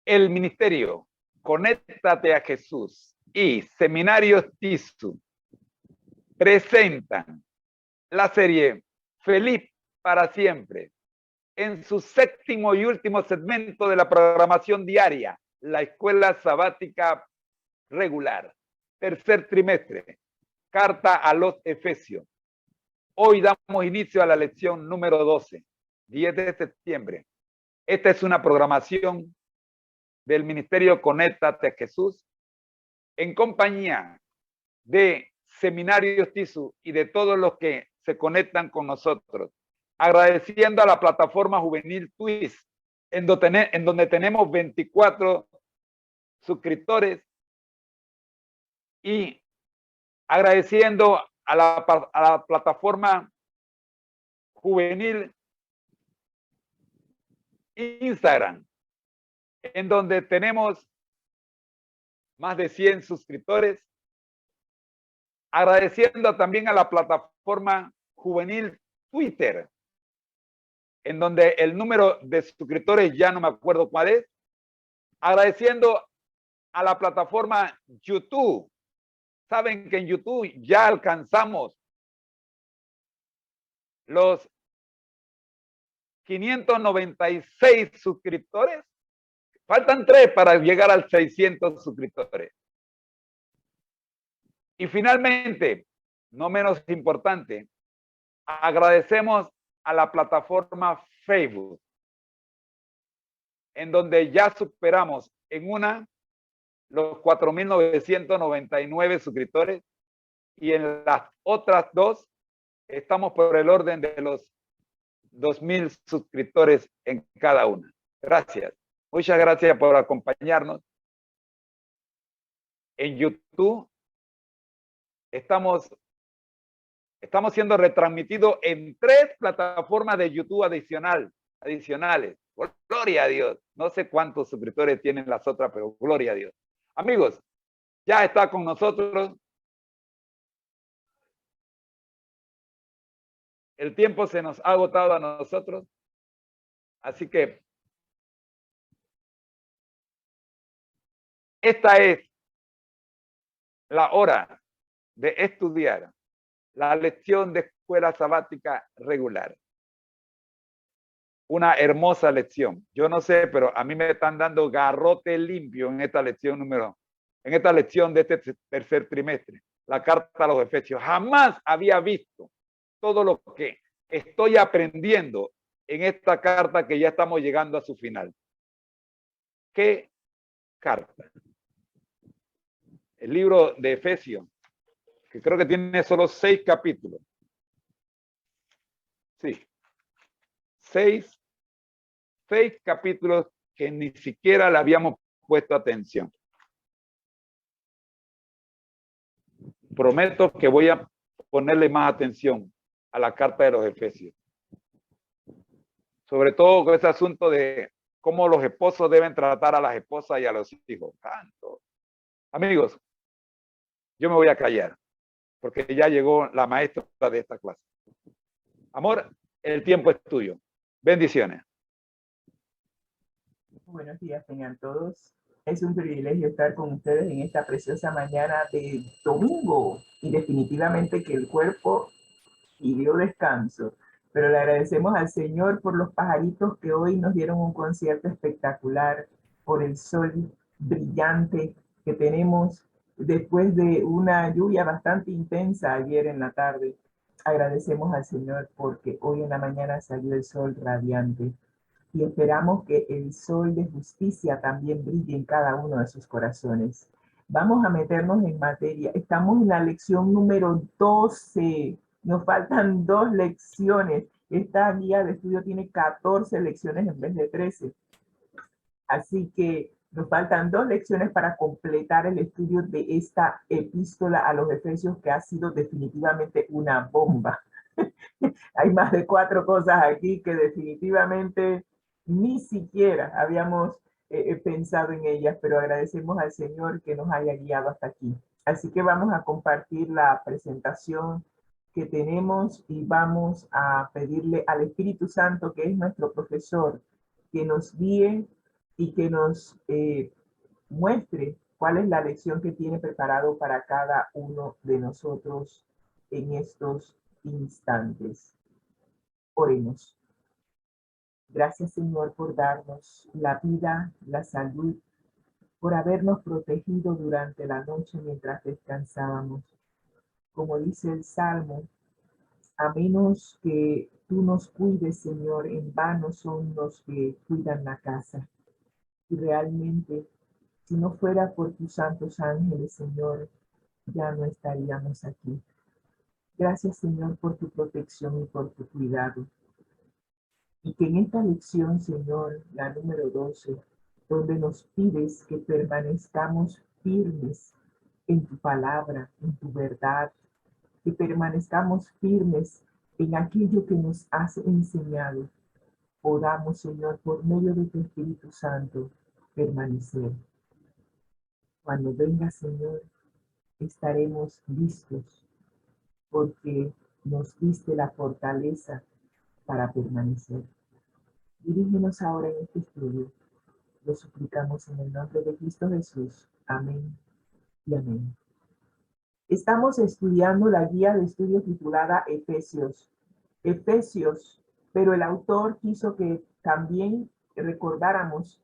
El ministerio Conéctate a Jesús y Seminarios TISU presentan la serie Feliz para Siempre en su séptimo y último segmento de la programación diaria, la Escuela Sabática Regular, tercer trimestre, Carta a los Efesios. Hoy damos inicio a la lección número 12, 10 de septiembre. Esta es una programación del Ministerio Conéctate a Jesús en compañía de Seminarios TISU y de todos los que se conectan con nosotros. Agradeciendo a la plataforma juvenil Twist, en donde tenemos 24 suscriptores, y agradeciendo a la plataforma juvenil Instagram, en donde tenemos más de 100 suscriptores. Agradeciendo también a la plataforma juvenil Twitter, en donde el número de suscriptores ya no me acuerdo cuál es. Agradeciendo a la plataforma YouTube. Saben que en YouTube ya alcanzamos los 596 suscriptores. Faltan 3 para llegar al 600 suscriptores. Y finalmente, no menos importante, agradecemos a la plataforma Facebook, en donde ya superamos en una los 4.999 suscriptores, y en las otras dos estamos por el orden de los 2.000 suscriptores en cada una. Gracias. Muchas gracias por acompañarnos. En YouTube estamos siendo retransmitidos en 3 plataformas de YouTube adicionales. Gloria a Dios. No sé cuántos suscriptores tienen las otras, pero gloria a Dios. Amigos, ya está con nosotros. El tiempo se nos ha agotado a nosotros. Así que esta es la hora de estudiar la lección de escuela sabática regular. Una hermosa lección. Yo no sé, pero a mí me están dando garrote limpio en esta lección de este tercer trimestre. La carta a los Efesios. Jamás había visto todo lo que estoy aprendiendo en esta carta, que ya estamos llegando a su final. ¿Qué carta? El libro de Efesios, que creo que tiene solo 6 capítulos. Sí. 6 capítulos que ni siquiera le habíamos puesto atención. Prometo que voy a ponerle más atención a la carta de los Efesios. Sobre todo con ese asunto de cómo los esposos deben tratar a las esposas y a los hijos. Tanto. Amigos, yo me voy a callar, porque ya llegó la maestra de esta clase. Amor, el tiempo es tuyo. Bendiciones. Buenos días, tengan todos. Es un privilegio estar con ustedes en esta preciosa mañana de domingo, y definitivamente que el cuerpo pidió descanso, pero le agradecemos al Señor por los pajaritos que hoy nos dieron un concierto espectacular, por el sol brillante que tenemos después de una lluvia bastante intensa ayer en la tarde. Agradecemos al Señor porque hoy en la mañana salió el sol radiante, y esperamos que el sol de justicia también brille en cada uno de sus corazones. Vamos a meternos en materia. Estamos en la lección número 12. Nos faltan 2 lecciones. Esta guía de estudio tiene 14 lecciones en vez de 13. Así que nos faltan 2 lecciones para completar el estudio de esta epístola a los Efesios, que ha sido definitivamente una bomba. Hay más de 4 cosas aquí que definitivamente ni siquiera habíamos pensado en ellas, pero agradecemos al Señor que nos haya guiado hasta aquí. Así que vamos a compartir la presentación que tenemos y vamos a pedirle al Espíritu Santo, que es nuestro profesor, que nos guíe y que nos muestre cuál es la lección que tiene preparado para cada uno de nosotros en estos instantes. Oremos. Gracias, Señor, por darnos la vida, la salud, por habernos protegido durante la noche mientras descansábamos. Como dice el Salmo, a menos que tú nos cuides, Señor, en vano son los que cuidan la casa. Y realmente, si no fuera por tus santos ángeles, Señor, ya no estaríamos aquí. Gracias, Señor, por tu protección y por tu cuidado. Y que en esta lección, Señor, la número 12, donde nos pides que permanezcamos firmes en tu palabra, en tu verdad, que permanezcamos firmes en aquello que nos has enseñado, podamos, Señor, por medio de tu Espíritu Santo, permanecer. Cuando venga, Señor, estaremos listos, porque nos diste la fortaleza para permanecer. Dirígenos ahora en este estudio. Lo suplicamos en el nombre de Cristo Jesús. Amén y amén. Estamos estudiando la guía de estudio titulada Efesios. Efesios, pero el autor quiso que también recordáramos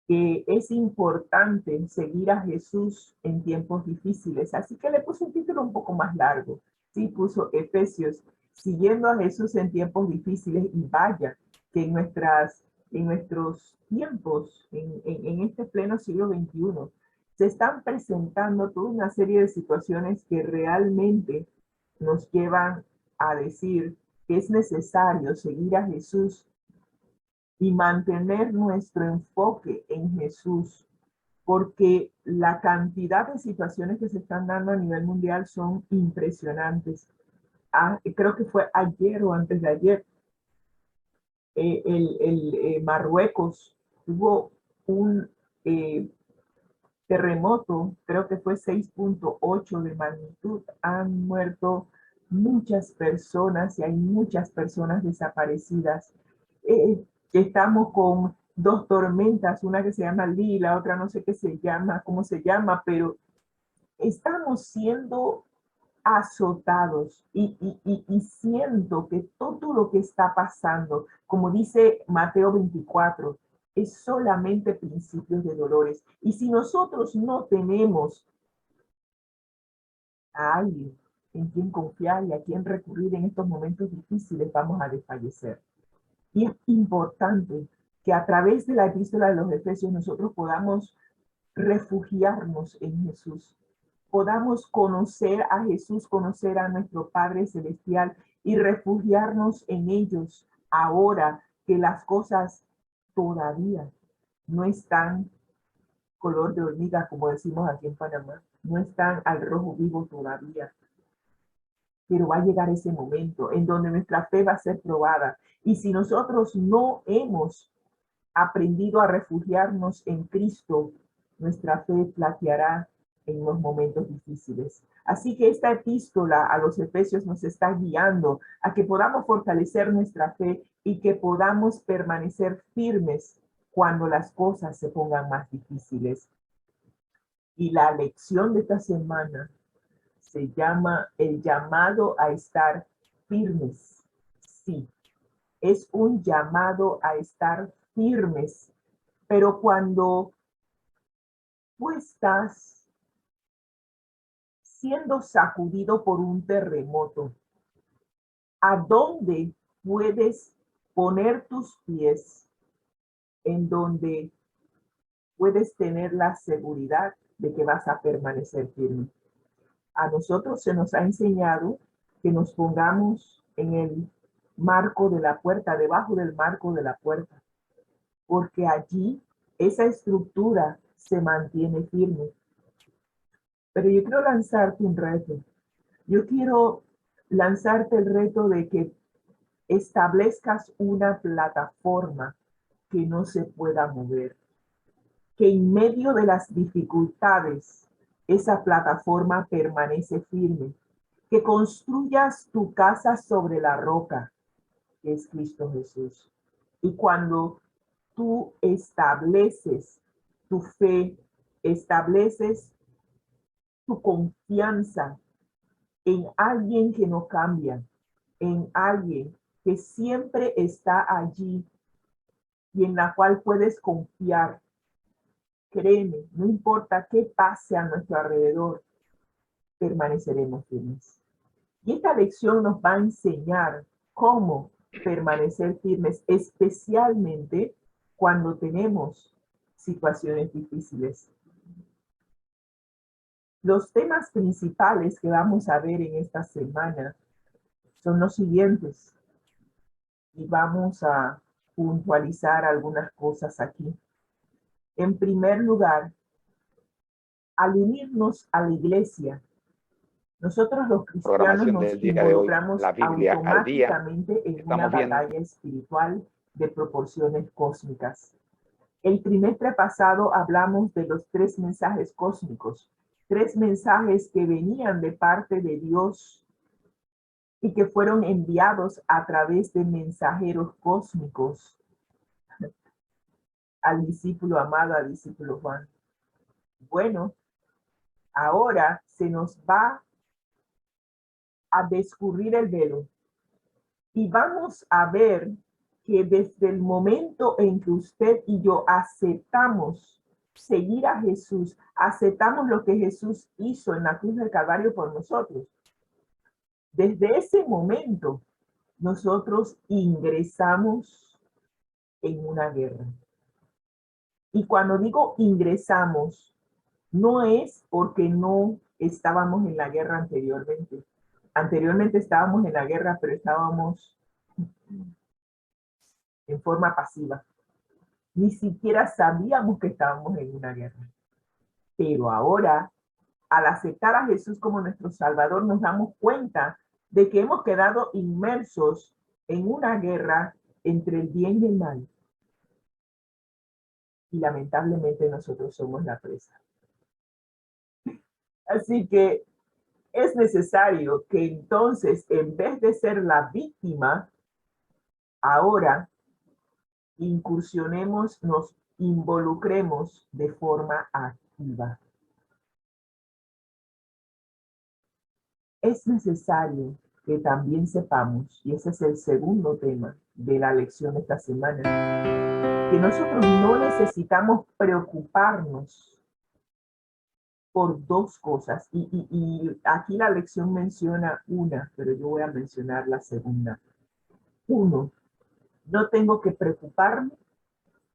que es importante seguir a Jesús en tiempos difíciles. Así que le puso un título un poco más largo. Sí, puso Efesios, siguiendo a Jesús en tiempos difíciles. Y vaya, que en nuestros tiempos, en este pleno siglo XXI, se están presentando toda una serie de situaciones que realmente nos llevan a decir que es necesario seguir a Jesús y mantener nuestro enfoque en Jesús, porque la cantidad de situaciones que se están dando a nivel mundial son impresionantes. Creo que fue ayer o antes de ayer, Marruecos tuvo un terremoto, creo que fue 6.8 de magnitud. Han muerto muchas personas y hay muchas personas desaparecidas. Estamos con dos tormentas, una que se llama Lee, la otra no sé qué se llama, cómo se llama, pero estamos siendo azotados y siento que todo lo que está pasando, como dice Mateo 24, es solamente principios de dolores. Y si nosotros no tenemos a alguien en quien confiar y a quien recurrir en estos momentos difíciles, vamos a desfallecer. Y es importante que a través de la epístola de los Efesios nosotros podamos refugiarnos en Jesús, podamos conocer a Jesús, conocer a nuestro Padre Celestial y refugiarnos en ellos ahora que las cosas todavía no están color de hormiga, como decimos aquí en Panamá, no están al rojo vivo todavía. Pero va a llegar ese momento en donde nuestra fe va a ser probada. Y si nosotros no hemos aprendido a refugiarnos en Cristo, nuestra fe flaqueará en los momentos difíciles. Así que esta epístola a los Efesios nos está guiando a que podamos fortalecer nuestra fe y que podamos permanecer firmes cuando las cosas se pongan más difíciles. Y la lección de esta semana se llama el llamado a estar firmes. Sí, es un llamado a estar firmes. Pero cuando tú estás siendo sacudido por un terremoto, ¿a dónde puedes poner tus pies en donde puedes tener la seguridad de que vas a permanecer firme? A nosotros se nos ha enseñado que nos pongamos en el marco de la puerta, debajo del marco de la puerta, porque allí esa estructura se mantiene firme. Pero yo quiero lanzarte un reto. Yo quiero lanzarte el reto de que establezcas una plataforma que no se pueda mover. Que en medio de las dificultades, esa plataforma permanece firme. Que construyas tu casa sobre la roca, que es Cristo Jesús. Y cuando tú estableces tu fe, estableces tu confianza en alguien que no cambia, en alguien que siempre está allí y en la cual puedes confiar. Créeme, no importa qué pase a nuestro alrededor, permaneceremos firmes. Y esta lección nos va a enseñar cómo permanecer firmes, especialmente cuando tenemos situaciones difíciles. Los temas principales que vamos a ver en esta semana son los siguientes. Y vamos a puntualizar algunas cosas aquí. En primer lugar, al unirnos a la iglesia, nosotros los cristianos Programación nos del día de hoy, involucramos la Biblia al día. automáticamente en una Estamos viendo batalla espiritual de proporciones cósmicas. El trimestre pasado hablamos de los 3 mensajes cósmicos, 3 mensajes que venían de parte de Dios y que fueron enviados a través de mensajeros cósmicos al discípulo amado, al discípulo Juan. Bueno, ahora se nos va a descubrir el velo y vamos a ver que desde el momento en que usted y yo aceptamos seguir a Jesús, aceptamos lo que Jesús hizo en la cruz del Calvario por nosotros, desde ese momento nosotros ingresamos en una guerra. Y cuando digo ingresamos, no es porque no estábamos en la guerra anteriormente. Anteriormente estábamos en la guerra, pero estábamos en forma pasiva. Ni siquiera sabíamos que estábamos en una guerra. Pero ahora, al aceptar a Jesús como nuestro Salvador, nos damos cuenta de que hemos quedado inmersos en una guerra entre el bien y el mal. Y lamentablemente nosotros somos la presa. Así que es necesario que entonces, en vez de ser la víctima, ahora incursionemos, nos involucremos de forma activa. Es necesario que también sepamos, y ese es el segundo tema de la lección de esta semana, que nosotros no necesitamos preocuparnos por 2 cosas. Y aquí la lección menciona una, pero yo voy a mencionar la segunda. 1, no tengo que preocuparme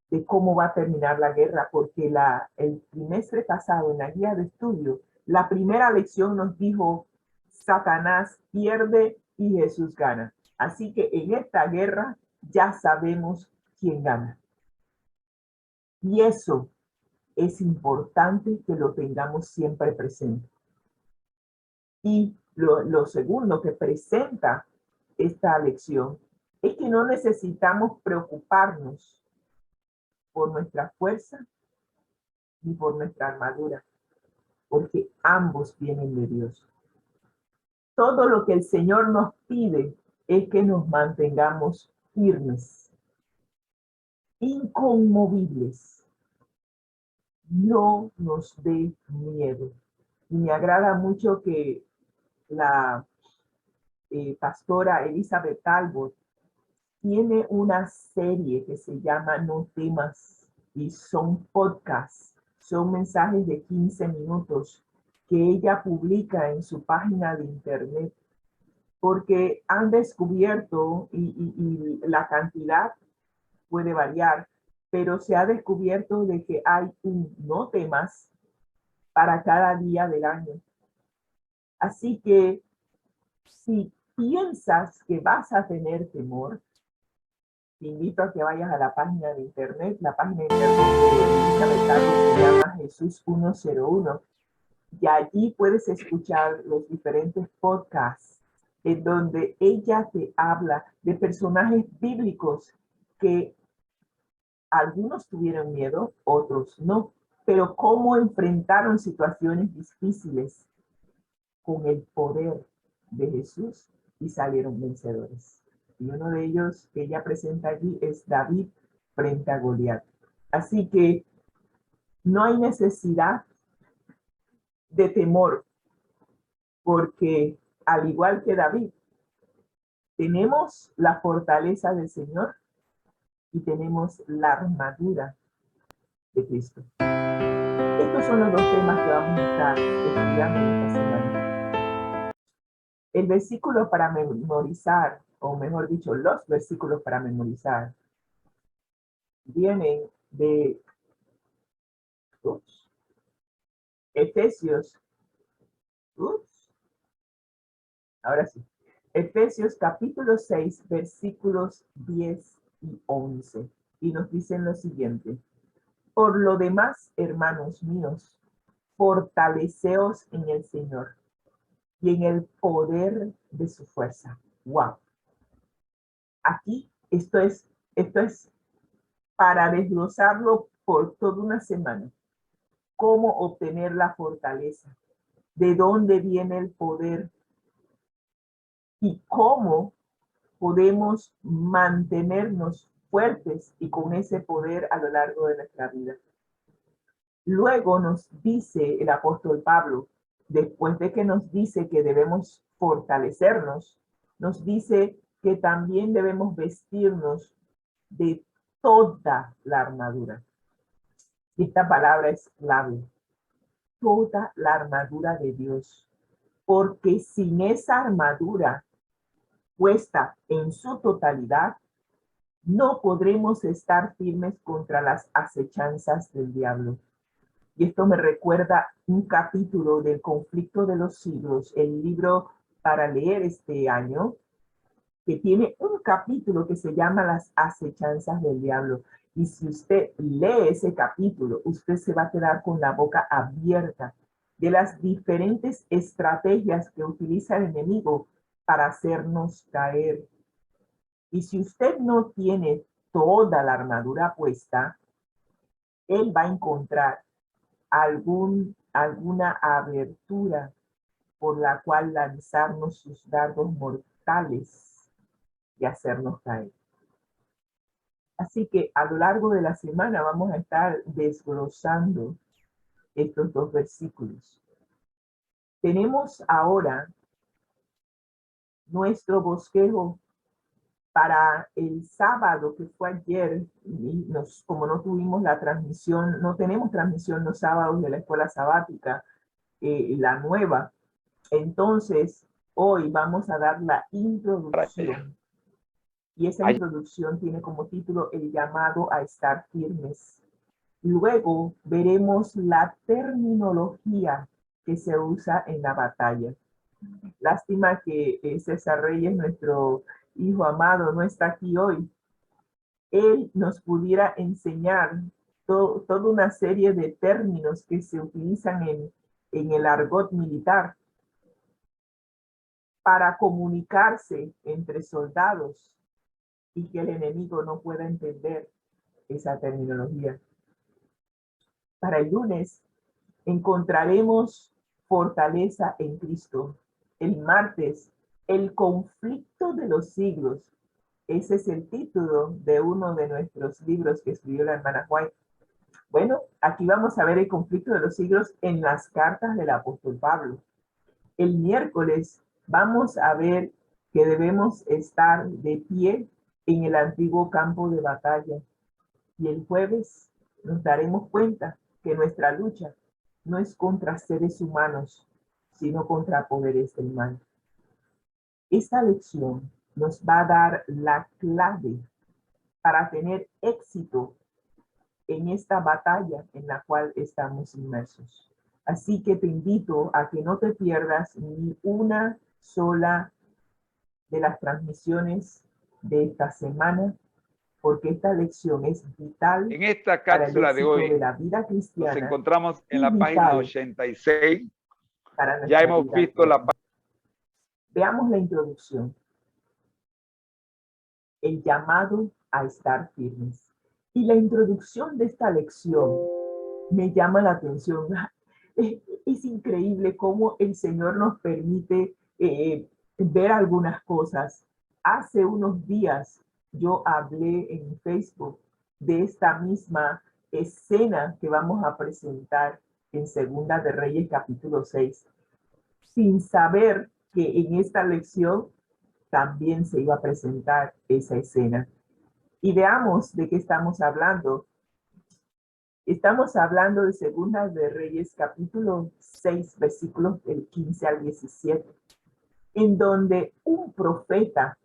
de cómo va a terminar la guerra, porque el trimestre pasado en la guía de estudio, la primera lección nos dijo, Satanás pierde y Jesús gana. Así que en esta guerra ya sabemos quién gana. Y eso es importante que lo tengamos siempre presente. Y lo segundo que presenta esta lección es que no necesitamos preocuparnos por nuestra fuerza ni por nuestra armadura, porque ambos vienen de Dios. Todo lo que el Señor nos pide es que nos mantengamos firmes, inconmovibles. No nos dé miedo. Y me agrada mucho que la pastora Elizabeth Talbot tiene una serie que se llama No temas y son podcasts, son mensajes de 15 minutos que ella publica en su página de internet porque han descubierto y la cantidad puede variar, pero se ha descubierto de que hay un no temas para cada día del año. Así que si piensas que vas a tener temor, te invito a que vayas a la página de internet. La página de internet de Elizabeth Talbot se llama Jesús 101 y allí puedes escuchar los diferentes podcasts en donde ella te habla de personajes bíblicos que algunos tuvieron miedo, otros no, pero cómo enfrentaron situaciones difíciles con el poder de Jesús y salieron vencedores. Y uno de ellos que ella presenta allí es David, frente a Goliat. Así que no hay necesidad de temor, porque al igual que David, tenemos la fortaleza del Señor y tenemos la armadura de Cristo. Estos son los dos temas que vamos a estar estudiando esta semana. El versículo para memorizar, o mejor dicho, los versículos para memorizar, vienen de Efesios, ahora sí, Efesios capítulo 6, versículos 10 y 11. Y nos dicen lo siguiente: por lo demás, hermanos míos, fortaleceos en el Señor y en el poder de su fuerza. Wow. Aquí esto es para desglosarlo por toda una semana. ¿Cómo obtener la fortaleza? ¿De dónde viene el poder? ¿Y cómo podemos mantenernos fuertes y con ese poder a lo largo de nuestra vida? Luego nos dice el apóstol Pablo, después de que nos dice que debemos fortalecernos, nos dice que también debemos vestirnos de toda la armadura. Esta palabra es clave. Toda la armadura de Dios. Porque sin esa armadura puesta en su totalidad, no podremos estar firmes contra las acechanzas del diablo. Y esto me recuerda un capítulo del Conflicto de los Siglos, el libro para leer este año, que tiene un capítulo que se llama Las acechanzas del diablo. Y si usted lee ese capítulo, usted se va a quedar con la boca abierta de las diferentes estrategias que utiliza el enemigo para hacernos caer. Y si usted no tiene toda la armadura puesta, él va a encontrar alguna abertura por la cual lanzarnos sus dardos mortales y hacernos caer. Así que a lo largo de la semana vamos a estar desglosando estos dos versículos. Tenemos ahora nuestro bosquejo para el sábado, que fue ayer. Como no tuvimos la transmisión, no tenemos transmisión los sábados de la escuela sabática, la nueva. Entonces, hoy vamos a dar la introducción. Y esa introducción tiene como título El llamado a estar firmes. Luego veremos la terminología que se usa en la batalla. Lástima que César Reyes, nuestro hijo amado, no está aquí hoy. Él nos pudiera enseñar toda una serie de términos que se utilizan en el argot militar para comunicarse entre soldados y que el enemigo no pueda entender esa terminología. Para el lunes encontraremos fortaleza en Cristo. El martes, el conflicto de los siglos. Ese es el título de uno de nuestros libros que escribió la hermana White. Bueno, aquí vamos a ver el conflicto de los siglos en las cartas del apóstol Pablo. El miércoles vamos a ver que debemos estar de pie en el antiguo campo de batalla. Y el jueves nos daremos cuenta que nuestra lucha no es contra seres humanos, sino contra poderes del mal. Esta lección nos va a dar la clave para tener éxito en esta batalla en la cual estamos inmersos. Así que te invito a que no te pierdas ni una sola de las transmisiones de esta semana, porque esta lección es vital En esta para el cápsula de éxito hoy de la vida cristiana. nos encontramos en la vital página 86. para Ya hemos vida visto la eterna. Veamos la introducción. El llamado a estar firmes. Y la introducción de esta lección me llama la atención. Es increíble cómo el Señor nos permite ver algunas cosas. Hace unos días yo hablé en Facebook de esta misma escena que vamos a presentar en Segunda de Reyes capítulo 6, sin saber que en esta lección también se iba a presentar esa escena. Y veamos de qué estamos hablando. Estamos hablando de Segunda de Reyes capítulo 6, versículos del 15 al 17, en donde un profeta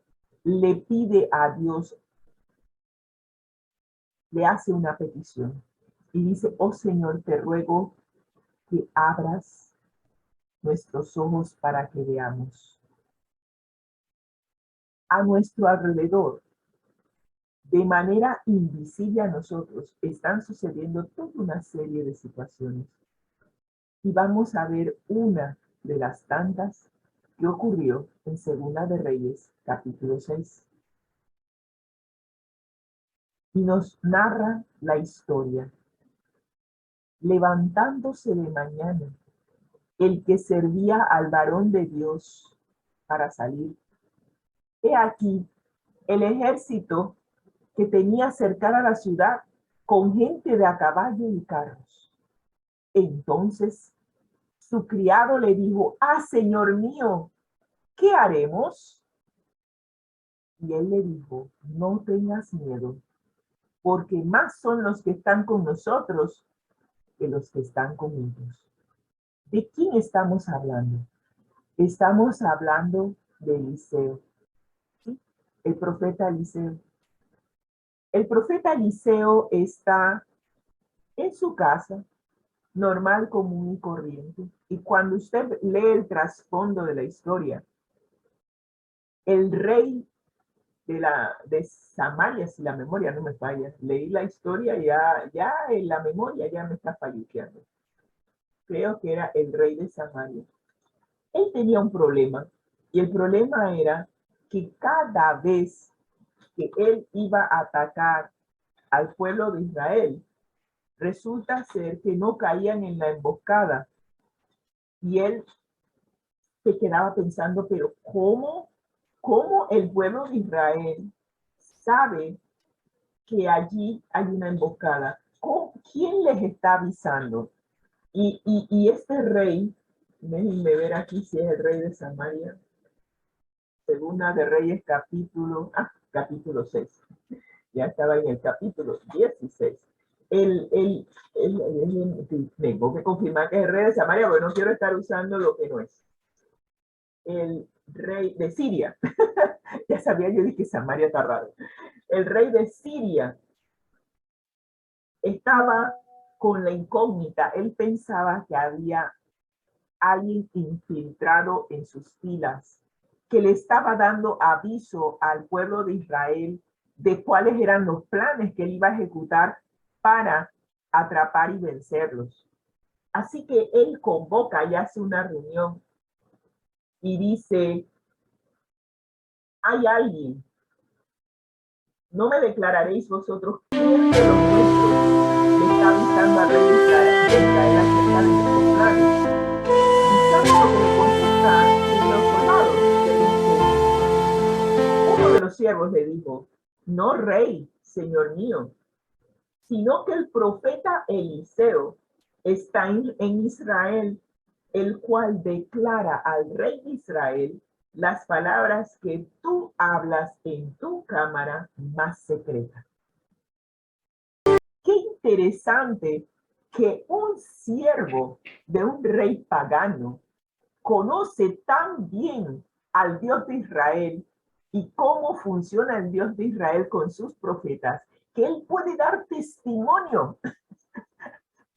le pide a Dios, le hace una petición y dice: oh Señor, te ruego que abras nuestros ojos para que veamos. A nuestro alrededor, de manera invisible a nosotros, están sucediendo toda una serie de situaciones. Y vamos a ver una de las tantas que ocurrió en Segunda de Reyes, capítulo 6. Y nos narra la historia. Levantándose de mañana, el que servía al varón de Dios para salir, he aquí el ejército que tenía cercada la ciudad con gente de a caballo y carros. Entonces su criado le dijo: ah, señor mío, ¿qué haremos? Y él le dijo: no tengas miedo, porque más son los que están con nosotros que los que están con ellos. ¿De quién estamos hablando? Estamos hablando de Eliseo, ¿sí? El profeta Eliseo. El profeta Eliseo está en su casa, normal, común y corriente. Y cuando usted lee el trasfondo de la historia, el rey de Samaria, si la memoria no me falla, leí la historia ya en la memoria ya me está falluqueando. Creo que era el rey de Samaria. Él tenía un problema, y el problema era que cada vez que él iba a atacar al pueblo de Israel, resulta ser que no caían en la emboscada. Y él se quedaba pensando, pero ¿cómo el pueblo de Israel sabe que allí hay una emboscada? ¿Quién les está avisando? Y este rey, déjenme ver aquí si es el rey de Samaria, Segunda de Reyes capítulo 6. Ya estaba en el capítulo 16. Tengo que confirmar que es el rey de Samaria, porque no quiero estar usando lo que no es. El rey de Siria. Ya sabía yo de que Samaria está raro. El rey de Siria estaba con la incógnita. Él pensaba que había alguien infiltrado en sus filas, que le estaba dando aviso al pueblo de Israel de cuáles eran los planes que él iba a ejecutar para atrapar y vencerlos. Así que él convoca y hace una reunión y dice: hay alguien, no me declararéis vosotros quién de los nuestros le está avisando al rey de Israel acerca de nuestros planes. ¿Y sabe lo que le contesta los soldados? Uno de los siervos le dijo: no, rey, señor mío, sino que el profeta Eliseo está en Israel, el cual declara al rey de Israel las palabras que tú hablas en tu cámara más secreta. Qué interesante que un siervo de un rey pagano conoce tan bien al Dios de Israel y cómo funciona el Dios de Israel con sus profetas, que él puede dar testimonio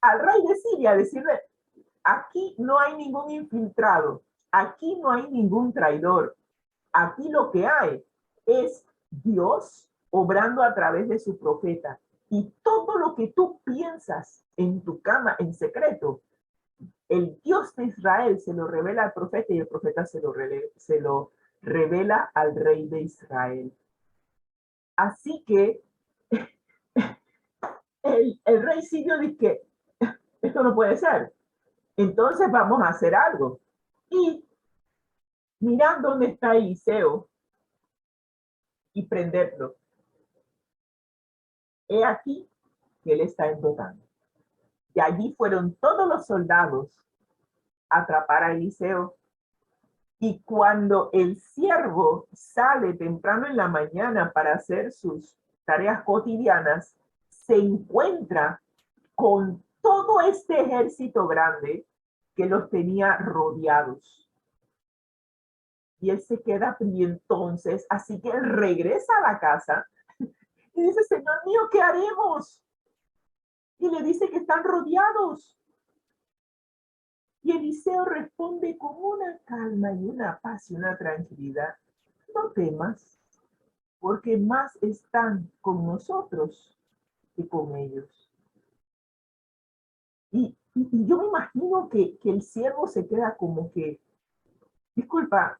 al rey de Siria, decirle: aquí no hay ningún infiltrado, aquí no hay ningún traidor, aquí lo que hay es Dios obrando a través de su profeta. Y todo lo que tú piensas en tu cama en secreto, el Dios de Israel se lo revela al profeta, y el profeta se lo revela al rey de Israel. Así que el rey sirio dice que esto no puede ser. Entonces vamos a hacer algo. Y mirar dónde está Eliseo y prenderlo. he aquí que él está invocando. Y allí fueron todos los soldados a atrapar a Eliseo. Y cuando el siervo sale temprano en la mañana para hacer sus tareas cotidianas, se encuentra con todo este ejército grande que los tenía rodeados. Y él se queda frío entonces, así que él regresa a la casa y dice, Señor mío, ¿qué haremos? Y le dice que están rodeados. Y Eliseo responde con una calma y una paz y una tranquilidad. No temas, porque más están con nosotros que con ellos. Y yo me imagino que el siervo se queda como que, disculpa,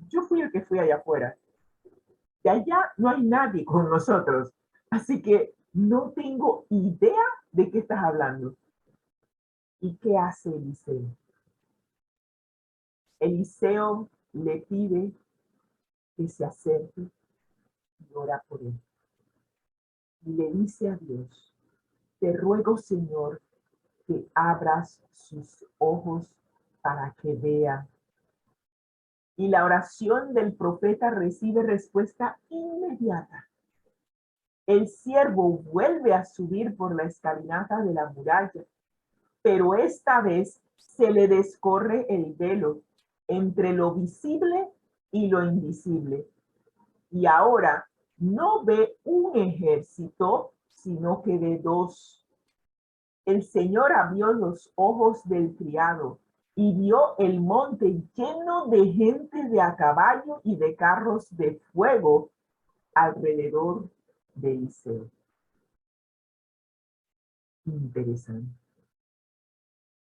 yo fui el que fui allá afuera. Y allá no hay nadie con nosotros. Así que no tengo idea de qué estás hablando. ¿Y qué hace Eliseo? Eliseo le pide que se acerque y ora por él. Y le dice a Dios, te ruego, Señor, que abras sus ojos para que vea. Y la oración del profeta recibe respuesta inmediata. El siervo vuelve a subir por la escalinata de la muralla, pero esta vez se le descorre el velo entre lo visible y lo invisible. Y ahora no ve un ejército, sino que ve dos. El Señor abrió los ojos del criado y vio el monte lleno de gente de a caballo y de carros de fuego alrededor de Eliseo. Interesante.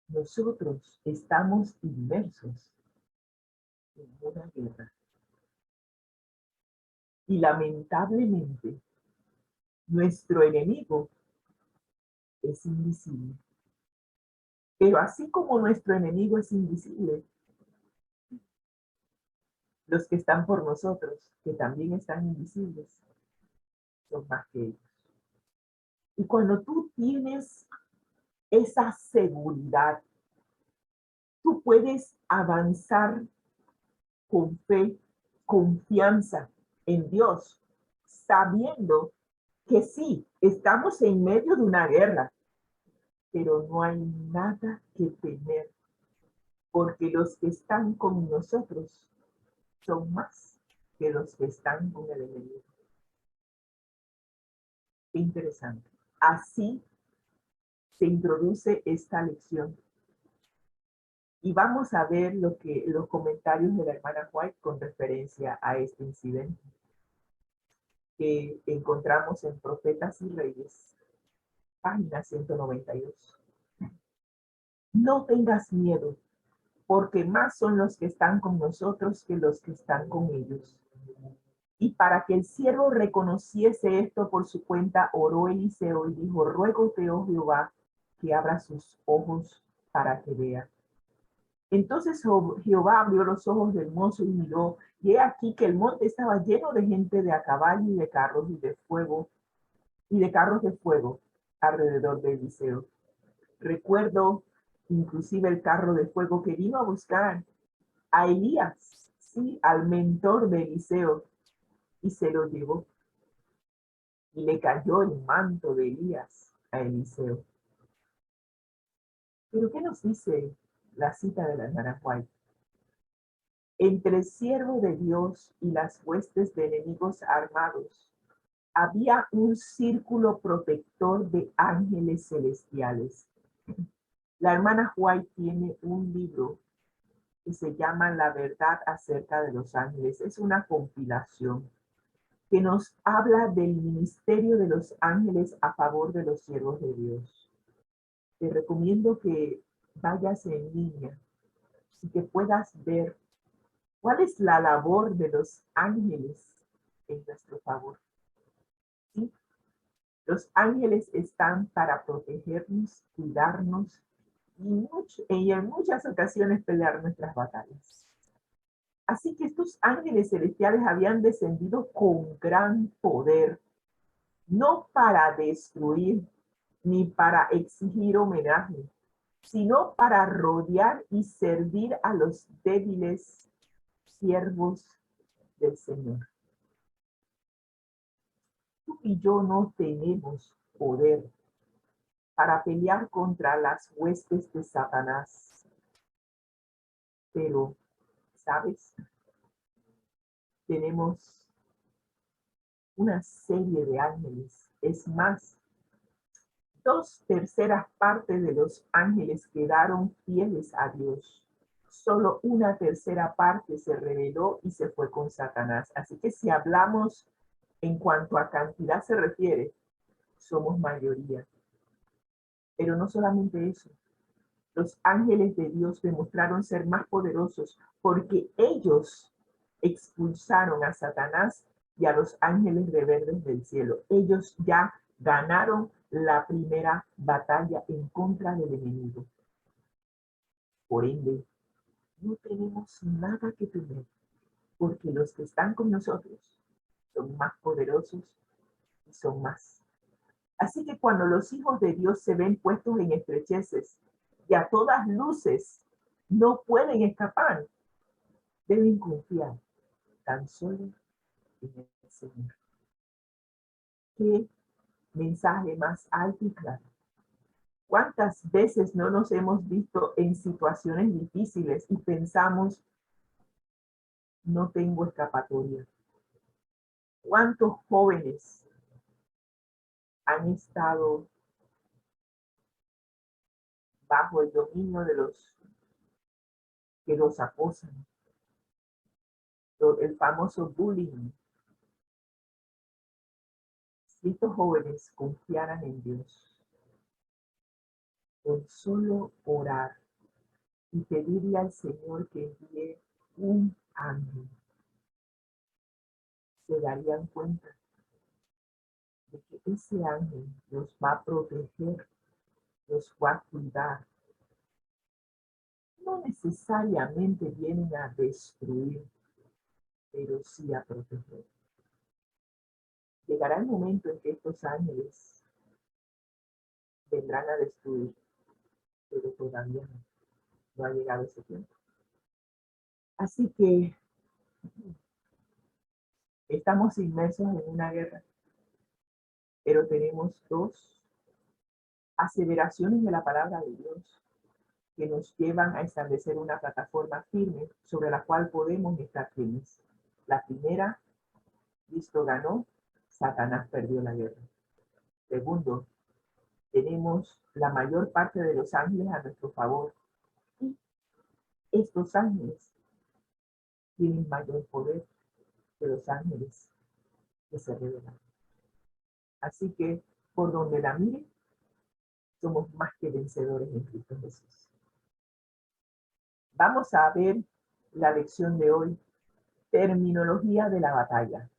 Nosotros estamos inmersos en una guerra. Y lamentablemente, nuestro enemigo es invisible. Pero así como nuestro enemigo es invisible, los que están por nosotros, que también están invisibles, son más que ellos. Y cuando tú tienes esa seguridad, tú puedes avanzar con fe, confianza en Dios, sabiendo que sí, estamos en medio de una guerra, pero no hay nada que temer, porque los que están con nosotros son más que los que están con el enemigo. Qué interesante. Así se introduce esta lección. Y vamos a ver los comentarios de la hermana White con referencia a este incidente que encontramos en Profetas y Reyes, página 192. No tengas miedo, porque más son los que están con nosotros que los que están con ellos. Y para que el siervo reconociese esto por su cuenta, oró Eliseo y dijo, ruégote, oh Jehová, que abra sus ojos para que vea. Entonces Jehová abrió los ojos del mozo y miró, y he aquí que el monte estaba lleno de gente de a caballo y de carros y de fuego, y de carros de fuego alrededor de Eliseo. Recuerdo inclusive el carro de fuego que vino a buscar a Elías, sí, al mentor de Eliseo, y se lo llevó. Y le cayó el manto de Elías a Eliseo. Pero ¿qué nos dice la cita de la hermana White? Entre el siervo de Dios y las huestes de enemigos armados, había un círculo protector de ángeles celestiales. La hermana White tiene un libro que se llama La verdad acerca de los ángeles. Es una compilación que nos habla del ministerio de los ángeles a favor de los siervos de Dios. Te recomiendo que vayas en línea y que puedas ver cuál es la labor de los ángeles en nuestro favor. ¿Sí? Los ángeles están para protegernos, cuidarnos y en muchas ocasiones pelear nuestras batallas. Así que estos ángeles celestiales habían descendido con gran poder no para destruir ni para exigir homenaje, sino para rodear y servir a los débiles siervos del Señor. Tú y yo no tenemos poder para pelear contra las huestes de Satanás. Pero, ¿sabes? Tenemos una serie de ángeles. Es más, 2/3 partes de los ángeles quedaron fieles a Dios. Solo 1/3 parte se rebeló y se fue con Satanás. Así que si hablamos en cuanto a cantidad se refiere, somos mayoría. Pero no solamente eso. Los ángeles de Dios demostraron ser más poderosos porque ellos expulsaron a Satanás y a los ángeles rebeldes del cielo. Ellos ya ganaron la primera batalla en contra del enemigo. Por ende, no tenemos nada que temer, porque los que están con nosotros son más poderosos y son más. Así que cuando los hijos de Dios se ven puestos en estrecheces y a todas luces no pueden escapar, deben confiar tan solo en el Señor. ¿Qué mensaje más alto y claro? ¿Cuántas veces no nos hemos visto en situaciones difíciles y pensamos, no tengo escapatoria? ¿Cuántos jóvenes han estado bajo el dominio de los que los acosan? El famoso bullying. Si estos jóvenes confiaran en Dios, con solo orar y pedirle al Señor que envíe un ángel, se darían cuenta de que ese ángel los va a proteger, los va a cuidar. No necesariamente vienen a destruir, pero sí a proteger. Llegará el momento en que estos ángeles vendrán a destruir, pero todavía no ha llegado ese tiempo. Así que estamos inmersos en una guerra, pero tenemos dos aseveraciones de la palabra de Dios que nos llevan a establecer una plataforma firme sobre la cual podemos estar firmes. La primera, Cristo ganó, Satanás perdió la guerra. Segundo, tenemos la mayor parte de los ángeles a nuestro favor. Y estos ángeles tienen mayor poder que los ángeles que se rebelan. Así que, por donde la mire, somos más que vencedores en Cristo Jesús. Vamos a ver la lección de hoy, terminología de la batalla.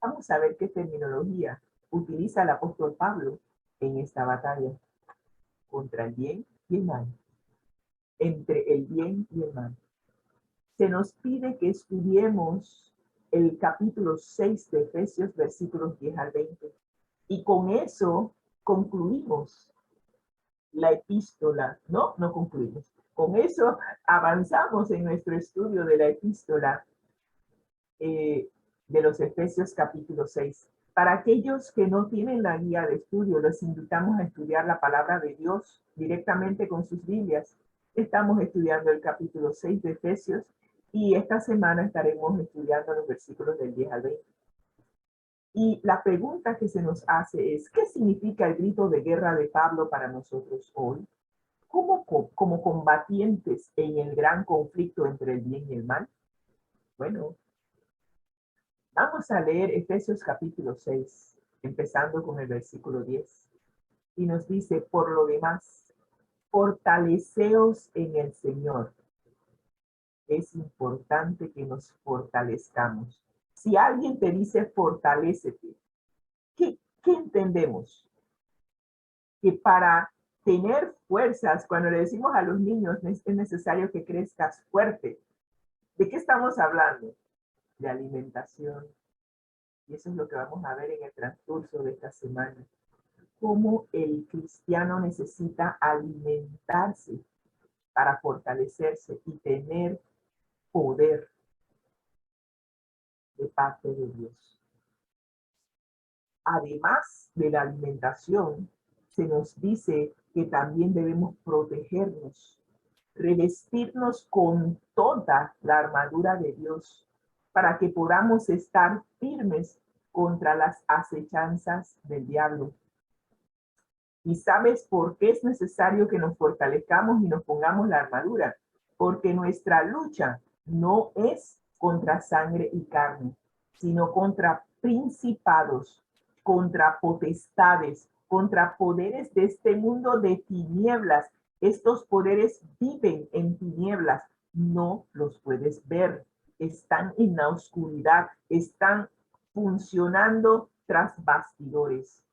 Vamos a ver qué terminología utiliza el apóstol Pablo en esta batalla contra el bien y el mal, entre el bien y el mal. Se nos pide que estudiemos el capítulo 6 de Efesios, versículos 10 al 20. Y con eso concluimos la epístola. No concluimos. Con eso avanzamos en nuestro estudio de la epístola de los Efesios capítulo 6. Para aquellos que no tienen la guía de estudio, los invitamos a estudiar la palabra de Dios directamente con sus Biblias. Estamos estudiando el capítulo 6 de Efesios y esta semana estaremos estudiando los versículos del 10 al 20. Y la pregunta que se nos hace es, ¿qué significa el grito de guerra de Pablo para nosotros hoy? ¿Cómo como combatientes en el gran conflicto entre el bien y el mal? Bueno, vamos a leer Efesios capítulo 6, empezando con el versículo 10. Y nos dice, por lo demás, fortaleceos en el Señor. Es importante que nos fortalezcamos. Si alguien te dice fortalécete, ¿qué entendemos? Que para tener fuerzas, cuando le decimos a los niños, es necesario que crezcas fuerte. ¿De qué estamos hablando? De alimentación, Y eso es lo que vamos a ver en el transcurso de esta semana. Cómo el cristiano necesita alimentarse para fortalecerse y tener poder de parte de Dios. Además de la alimentación, se nos dice que también debemos protegernos, revestirnos con toda la armadura de Dios para que podamos estar firmes contra las acechanzas del diablo. ¿Y sabes por qué es necesario que nos fortalezcamos y nos pongamos la armadura? Porque nuestra lucha no es contra sangre y carne, sino contra principados, contra potestades, contra poderes de este mundo de tinieblas. Estos poderes viven en tinieblas, no los puedes ver, están en la oscuridad, están funcionando tras bastidores.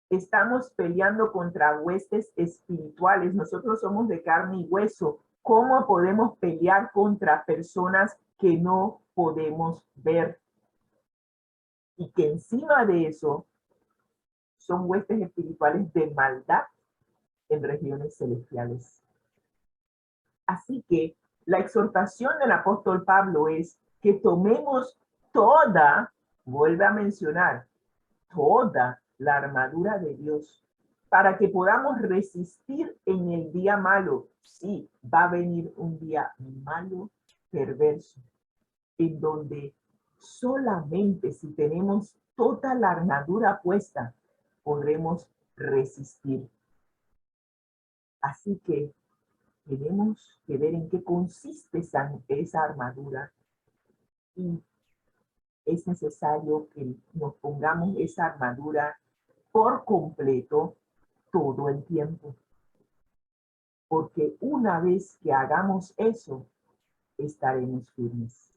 Estamos peleando contra huestes espirituales. Nosotros somos de carne y hueso. ¿Cómo podemos pelear contra personas que no podemos ver? Y que encima de eso son huestes espirituales de maldad en regiones celestiales. Así que la exhortación del apóstol Pablo es que tomemos toda, vuelve a mencionar, toda la armadura de Dios para que podamos resistir en el día malo. Sí, va a venir un día malo, perverso, en donde solamente si tenemos toda la armadura puesta, podremos resistir. Así que tenemos que ver en qué consiste esa armadura y es necesario que nos pongamos esa armadura por completo todo el tiempo. Porque una vez que hagamos eso, estaremos firmes.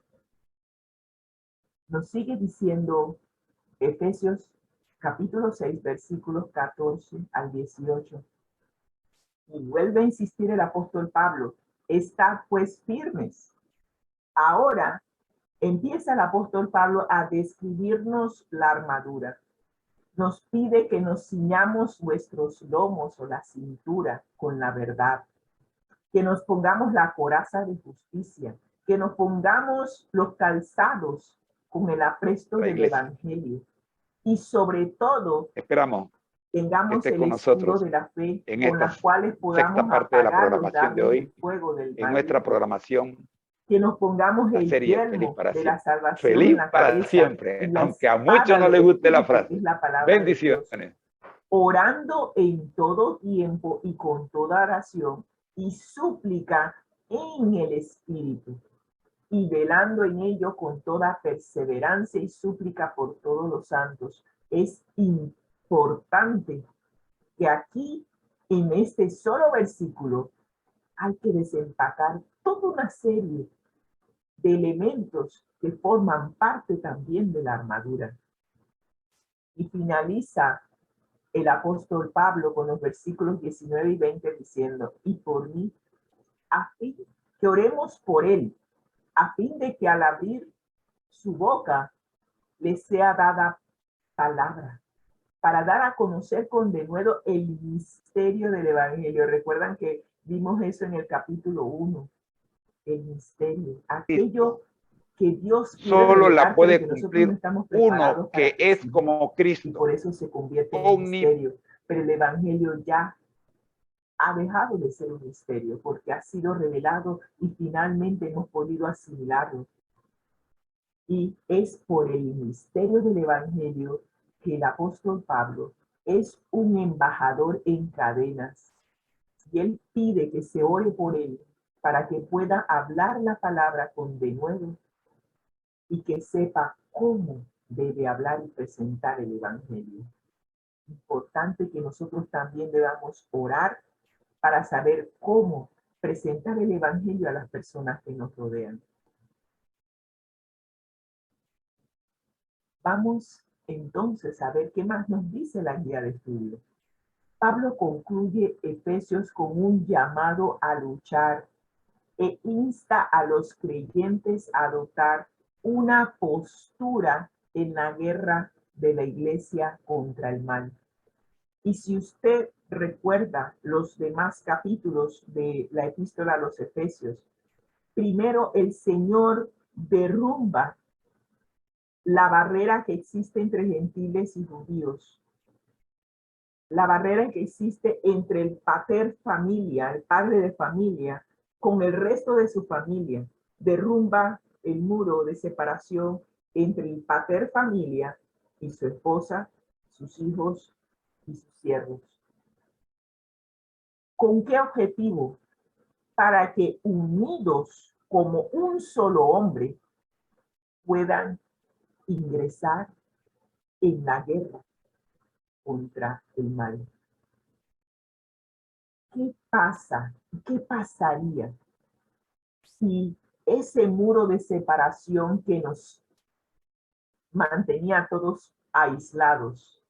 Nos sigue diciendo Efesios capítulo 6, versículos 14 al 18. Y vuelve a insistir el apóstol Pablo, estad pues firmes. Ahora empieza el apóstol Pablo a describirnos la armadura. Nos pide que nos ciñamos nuestros lomos o la cintura con la verdad, que nos pongamos la coraza de justicia, que nos pongamos los calzados con el apresto del evangelio y sobre todo tengamos el escudo de la fe con las cuales podamos apagar los dardos del fuego del mal. En nuestra programación, que nos pongamos el yelmo de la salvación feliz en la cabeza, para siempre, y aunque a muchos no les guste la frase. Es la palabra bendiciones. de Dios, orando en todo tiempo y con toda oración y súplica en el Espíritu, y velando en ello con toda perseverancia y súplica por todos los santos. Es importante que aquí, en este solo versículo, hay que desempacar toda una serie de elementos que forman parte también de la armadura. Y finaliza el apóstol Pablo con los versículos 19 y 20 diciendo, y por mí, a fin que oremos por él, a fin de que al abrir su boca le sea dada palabra, para dar a conocer con denuedo el misterio del evangelio. Recuerdan que vimos eso en el capítulo 1, el misterio, aquello que Dios solo la puede cumplir uno que es como Cristo. Y por eso se convierte en un misterio. Pero el evangelio ya ha dejado de ser un misterio porque ha sido revelado y finalmente hemos podido asimilarlo. Y es por el misterio del evangelio que el apóstol Pablo es un embajador en cadenas. Y él pide que se ore por él para que pueda hablar la palabra con denuedo y que sepa cómo debe hablar y presentar el evangelio. Importante que nosotros también debamos orar para saber cómo presentar el evangelio a las personas que nos rodean. Vamos entonces a ver qué más nos dice la guía de estudio. Pablo concluye Efesios con un llamado a luchar e insta a los creyentes a adoptar una postura en la guerra de la iglesia contra el mal. Y si usted recuerda los demás capítulos de la epístola a los Efesios, primero el Señor derrumba la barrera que existe entre gentiles y judíos, la barrera que existe entre el pater familia, el padre de familia, con el resto de su familia. Derrumba el muro de separación entre el pater familia y su esposa, sus hijos y sus siervos. ¿Con qué objetivo? Para que unidos como un solo hombre puedan ingresar en la guerra contra el mal. ¿Qué pasa? ¿Qué pasaría si ese muro de separación que nos mantenía a todos aislados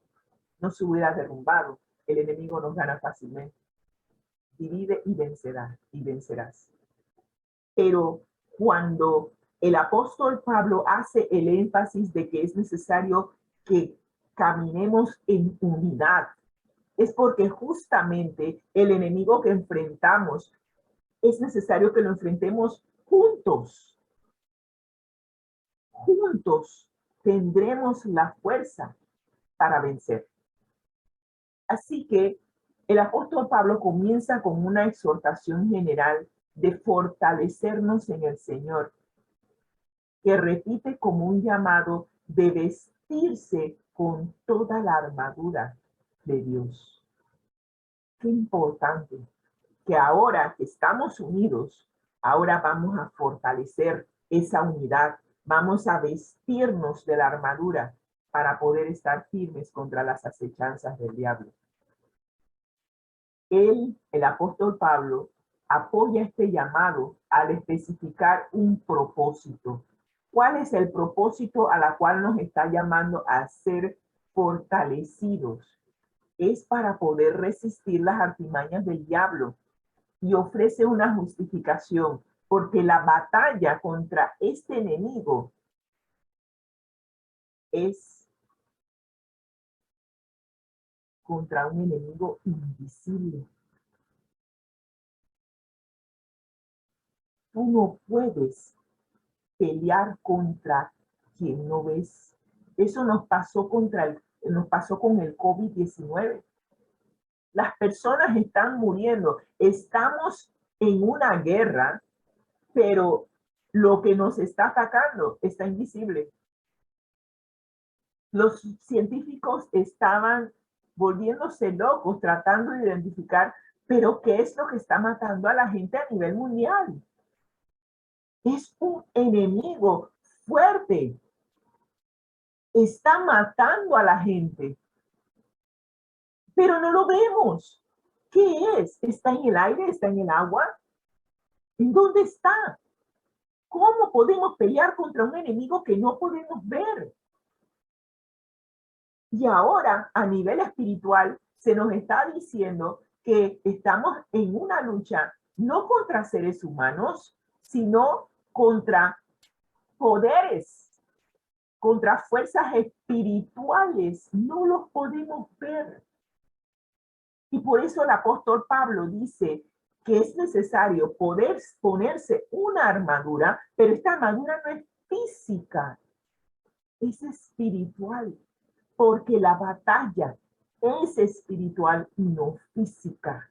no se hubiera derrumbado? El enemigo nos gana fácilmente. Divide y vencerás. Pero cuando el apóstol Pablo hace el énfasis de que es necesario que caminemos en unidad, es porque justamente el enemigo que enfrentamos es necesario que lo enfrentemos juntos. Juntos tendremos la fuerza para vencer. Así que el apóstol Pablo comienza con una exhortación general de fortalecernos en el Señor, que repite como un llamado de vestirse con toda la armadura de Dios. Qué importante que ahora que estamos unidos, ahora vamos a fortalecer esa unidad, vamos a vestirnos de la armadura para poder estar firmes contra las acechanzas del diablo. El apóstol Pablo, apoya este llamado al especificar un propósito. ¿Cuál es el propósito a la cual nos está llamando a ser fortalecidos? Es para poder resistir las artimañas del diablo, y ofrece una justificación, porque la batalla contra este enemigo es contra un enemigo invisible. Tú no puedes pelear contra quien no ves. Eso nos pasó con el COVID-19. Las personas están muriendo. Estamos en una guerra, pero lo que nos está atacando está invisible. Los científicos estaban volviéndose locos tratando de identificar, pero ¿qué es lo que está matando a la gente a nivel mundial? Es un enemigo fuerte. Está matando a la gente, pero no lo vemos. ¿Qué es? ¿Está en el aire? ¿Está en el agua? ¿En dónde está? ¿Cómo podemos pelear contra un enemigo que no podemos ver? Y ahora, a nivel espiritual, se nos está diciendo que estamos en una lucha no contra seres humanos, sino contra poderes, contra fuerzas espirituales. No los podemos ver. Y por eso el apóstol Pablo dice que es necesario poder ponerse una armadura, pero esta armadura no es física, es espiritual, porque la batalla es espiritual y no física.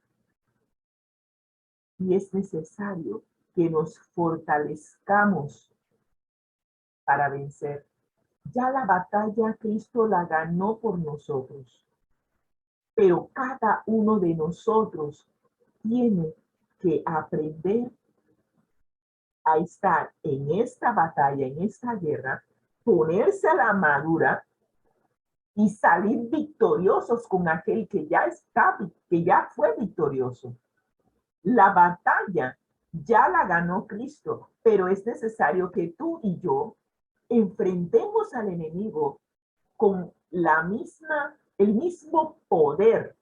Y es necesario que nos fortalezcamos para vencer. Ya la batalla Cristo la ganó por nosotros, pero cada uno de nosotros tiene que aprender a estar en esta batalla, en esta guerra, ponerse la armadura y salir victoriosos con aquel que ya fue victorioso. La batalla ya la ganó Cristo, pero es necesario que tú y yo enfrentemos al enemigo con el mismo poder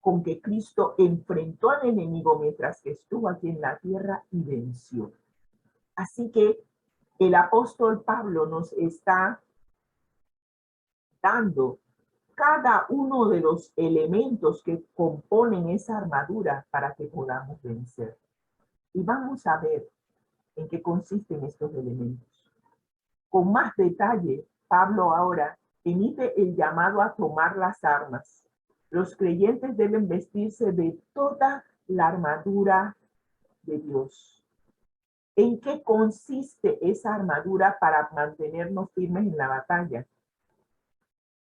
con que Cristo enfrentó al enemigo mientras que estuvo aquí en la tierra y venció. Así que el apóstol Pablo nos está citando cada uno de los elementos que componen esa armadura para que podamos vencer. Y vamos a ver en qué consisten estos elementos. Con más detalle, Pablo ahora emite el llamado a tomar las armas. Los creyentes deben vestirse de toda la armadura de Dios. ¿En qué consiste esa armadura para mantenernos firmes en la batalla?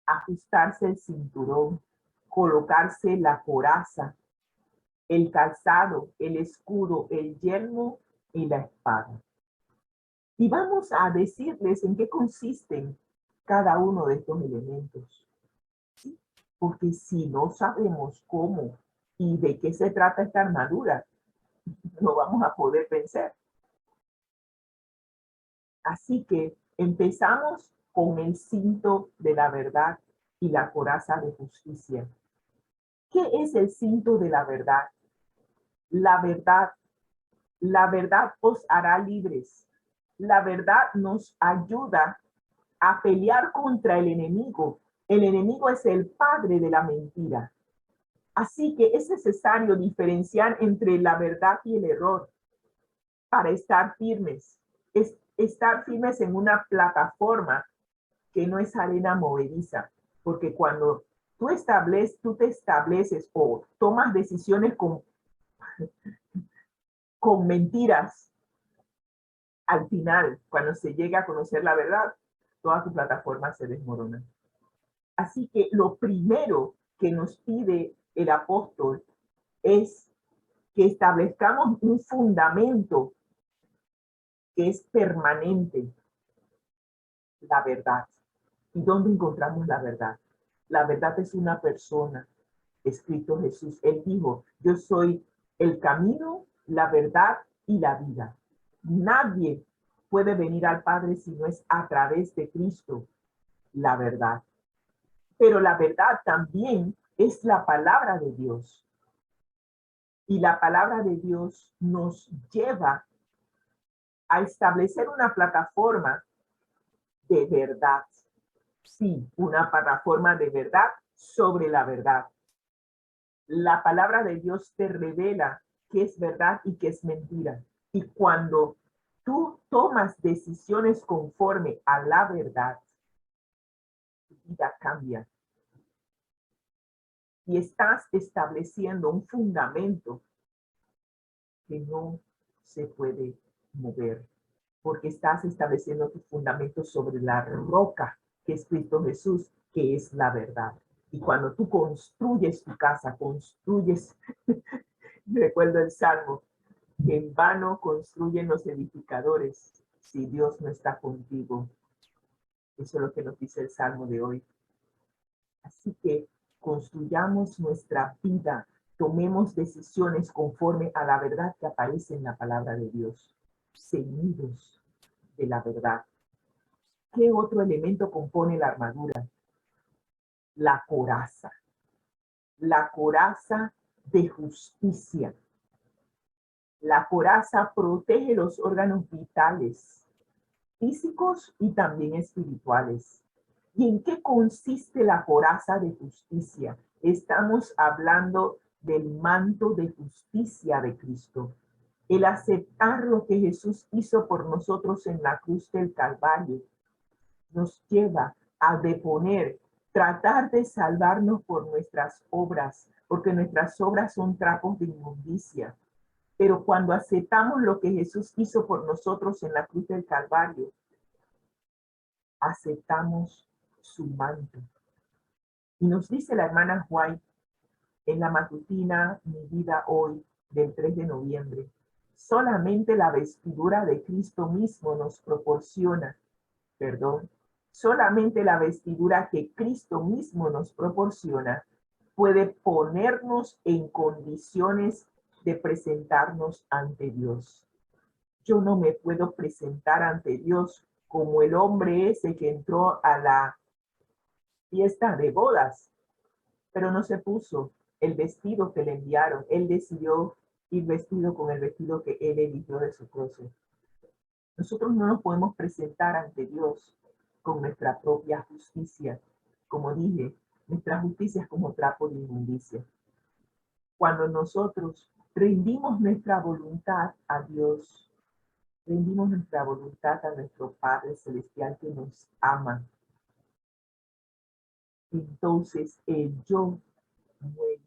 Ajustarse el cinturón, colocarse la coraza, el calzado, el escudo, el yelmo y la espada. Y vamos a decirles en qué consisten cada uno de estos elementos. ¿Sí? Porque si no sabemos cómo y de qué se trata esta armadura, no vamos a poder vencer. Así que empezamos con el cinto de la verdad y la coraza de justicia. ¿Qué es el cinto de la verdad? La verdad os hará libres. La verdad nos ayuda a pelear contra el enemigo. El enemigo es el padre de la mentira. Así que es necesario diferenciar entre la verdad y el error para estar firmes. Es estar firmes en una plataforma que no es arena movediza, porque cuando tú te estableces o tomas decisiones con mentiras, al final, cuando se llega a conocer la verdad, toda tu plataforma se desmorona. Así que lo primero que nos pide el apóstol es que establezcamos un fundamento que es permanente, la verdad. ¿Y dónde encontramos la verdad? La verdad es una persona, escrito Jesús. Él dijo, yo soy el camino, la verdad y la vida. Nadie puede venir al Padre si no es a través de Cristo, la verdad. Pero la verdad también es la palabra de Dios. Y la palabra de Dios nos lleva a establecer una plataforma de verdad. Sí, una plataforma de verdad sobre la verdad. La palabra de Dios te revela qué es verdad y qué es mentira. Y cuando tú tomas decisiones conforme a la verdad, tu vida cambia. Y estás estableciendo un fundamento que no se puede mover, porque estás estableciendo tu fundamento sobre la roca que es Cristo Jesús, que es la verdad. Y cuando tú construyes tu casa, recuerdo el Salmo, que en vano construyen los edificadores si Dios no está contigo. Eso es lo que nos dice el Salmo de hoy. Así que construyamos nuestra vida, tomemos decisiones conforme a la verdad que aparece en la palabra de Dios, ceñidos de la verdad. ¿Qué otro elemento compone la armadura? La coraza de justicia. La coraza protege los órganos vitales, físicos y también espirituales. ¿Y en qué consiste la coraza de justicia? Estamos hablando del manto de justicia de Cristo. El aceptar lo que Jesús hizo por nosotros en la cruz del Calvario nos lleva a deponer, tratar de salvarnos por nuestras obras, porque nuestras obras son trapos de inmundicia. Pero cuando aceptamos lo que Jesús hizo por nosotros en la cruz del Calvario, aceptamos su manto. Y nos dice la hermana White en la matutina Mi Vida Hoy del 3 de noviembre, solamente la vestidura de Cristo mismo nos proporciona, solamente la vestidura que Cristo mismo nos proporciona puede ponernos en condiciones de presentarnos ante Dios. Yo no me puedo presentar ante Dios como el hombre ese que entró a la fiesta de bodas, pero no se puso el vestido que le enviaron. Él decidió ir vestido con el vestido que él eligió de su closet. Nosotros no nos podemos presentar ante Dios con nuestra propia justicia, como dije, nuestra justicia es como trapo de inmundicia. Cuando nosotros rendimos nuestra voluntad a Dios, rendimos nuestra voluntad a nuestro Padre Celestial que nos ama, entonces el yo muere.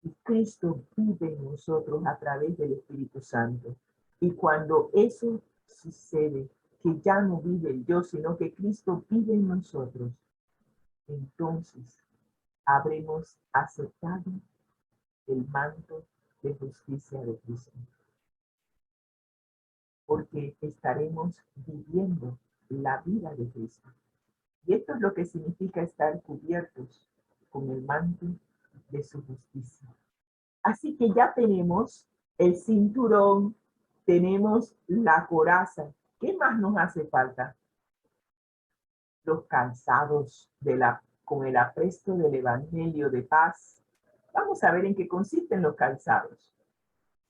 Y Cristo vive en nosotros a través del Espíritu Santo. Y cuando eso sucede, que ya no vive el yo, sino que Cristo vive en nosotros, entonces habremos aceptado el manto de justicia de Cristo. Porque estaremos viviendo la vida de Cristo. Y esto es lo que significa estar cubiertos con el manto de su justicia. Así que ya tenemos el cinturón, tenemos la coraza. ¿Qué más nos hace falta? Los calzados con el apresto del Evangelio de paz. Vamos a ver en qué consisten los calzados.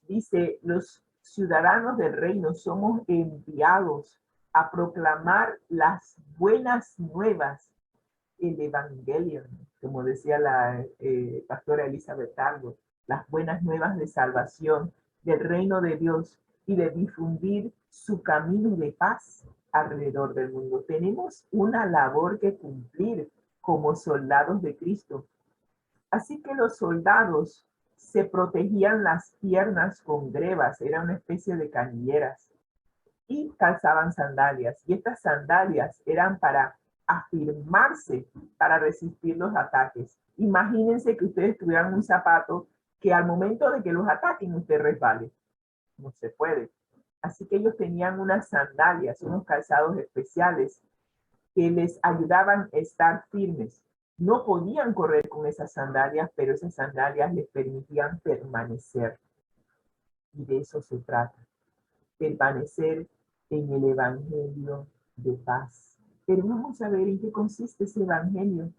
Dice, los ciudadanos del reino somos enviados a proclamar las buenas nuevas, el Evangelio, como decía la pastora Elizabeth Targo, las buenas nuevas de salvación del reino de Dios y de difundir su camino de paz alrededor del mundo. Tenemos una labor que cumplir como soldados de Cristo. Así que los soldados se protegían las piernas con grebas, era una especie de canilleras, y calzaban sandalias. Y estas sandalias eran para afirmarse, para resistir los ataques. Imagínense que ustedes tuvieran un zapato que al momento de que los ataquen usted resbale. No se puede. Así que ellos tenían unas sandalias, unos calzados especiales que les ayudaban a estar firmes. No podían correr con esas sandalias, pero esas sandalias les permitían permanecer. Y de eso se trata. Permanecer en el Evangelio de paz. Pero vamos a ver en qué consiste ese Evangelio.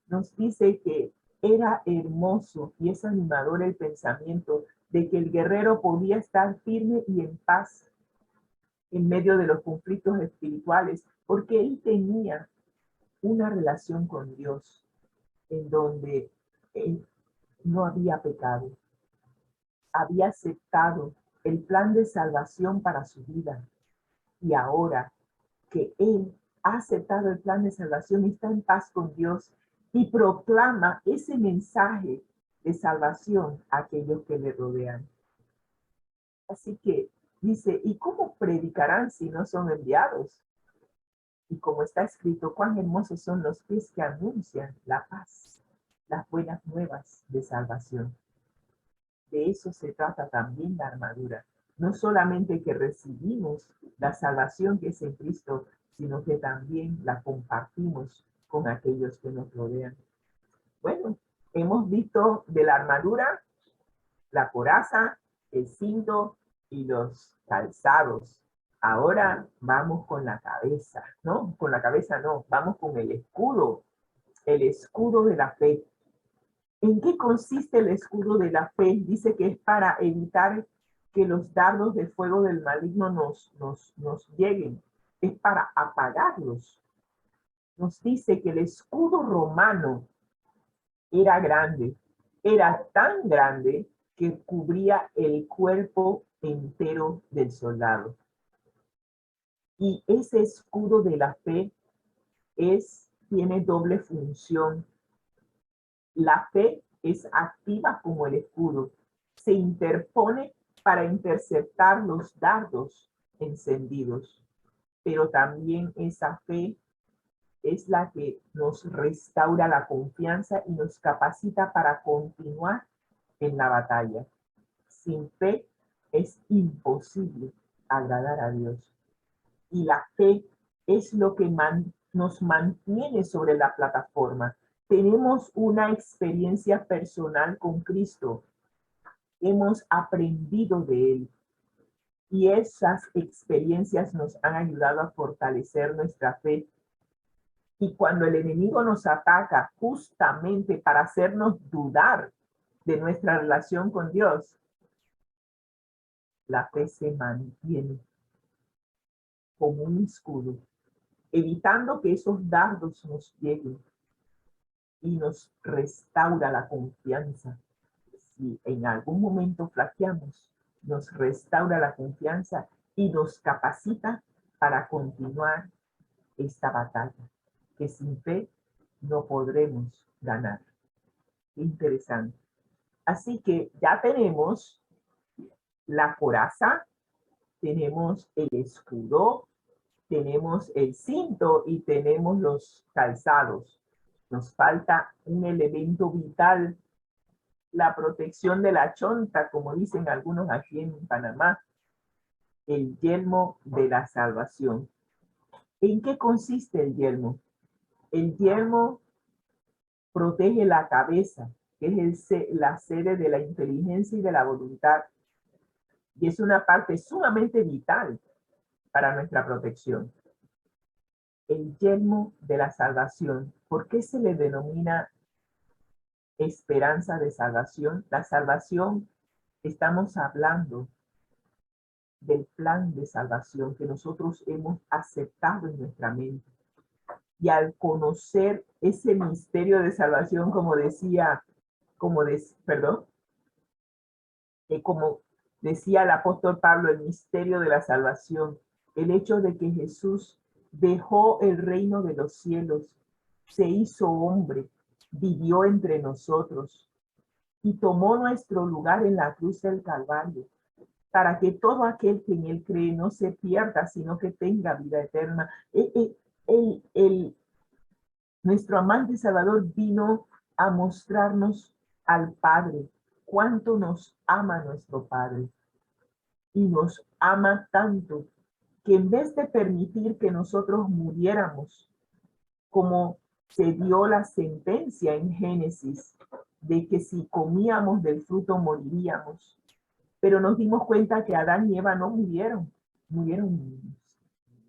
Nos dice que era hermoso y es animador el pensamiento de que el guerrero podía estar firme y en paz en medio de los conflictos espirituales, porque él tenía una relación con Dios en donde él no había pecado, había aceptado el plan de salvación para su vida. Y ahora que él ha aceptado el plan de salvación, está en paz con Dios y proclama ese mensaje de salvación a aquellos que le rodean. Así que dice, ¿y cómo predicarán si no son enviados? Y como está escrito, cuán hermosos son los pies que anuncian la paz, las buenas nuevas de salvación. De eso se trata también la armadura. No solamente que recibimos la salvación que es en Cristo, sino que también la compartimos con aquellos que nos rodean. Bueno, hemos visto de la armadura, la coraza, el cinto y los calzados. Ahora vamos con la cabeza, ¿no? Con la cabeza no, vamos con el escudo de la fe. ¿En qué consiste el escudo de la fe? Dice que es para evitar que los dardos de fuego del maligno nos lleguen. Es para apagarlos. Nos dice que el escudo romano era grande. Era tan grande que cubría el cuerpo entero del soldado. Y ese escudo de la fe tiene doble función. La fe es activa como el escudo. Se interpone para interceptar los dardos encendidos. Pero también esa fe es la que nos restaura la confianza y nos capacita para continuar en la batalla. Sin fe es imposible agradar a Dios. Y la fe es lo que nos mantiene sobre la plataforma. Tenemos una experiencia personal con Cristo. Hemos aprendido de Él. Y esas experiencias nos han ayudado a fortalecer nuestra fe. Y cuando el enemigo nos ataca justamente para hacernos dudar de nuestra relación con Dios, la fe se mantiene como un escudo, evitando que esos dardos nos lleguen. y nos restaura la confianza. Si en algún momento flaqueamos, nos restaura la confianza y nos capacita para continuar esta batalla, que sin fe no podremos ganar. Interesante. Así que ya tenemos la coraza, tenemos el escudo, tenemos el cinto y tenemos los calzados. Nos falta un elemento vital, la protección de la chonta, como dicen algunos aquí en Panamá, el yelmo de la salvación. ¿En qué consiste el yelmo? El yelmo protege la cabeza, que es la sede de la inteligencia y de la voluntad, y es una parte sumamente vital para nuestra protección. El yelmo de la salvación. ¿Por qué se le denomina esperanza de salvación? La salvación, estamos hablando del plan de salvación que nosotros hemos aceptado en nuestra mente. Y al conocer ese misterio de salvación, como decía, como decía el apóstol Pablo, el misterio de la salvación, el hecho de que Jesús dejó el reino de los cielos, se hizo hombre, vivió entre nosotros y tomó nuestro lugar en la cruz del Calvario, para que todo aquel que en él cree no se pierda, sino que tenga vida eterna. Nuestro amante Salvador vino a mostrarnos al Padre, cuánto nos ama nuestro Padre. Y nos ama tanto que en vez de permitir que nosotros muriéramos, como se dio la sentencia en Génesis, de que si comíamos del fruto moriríamos, pero nos dimos cuenta que Adán y Eva no murieron, murieron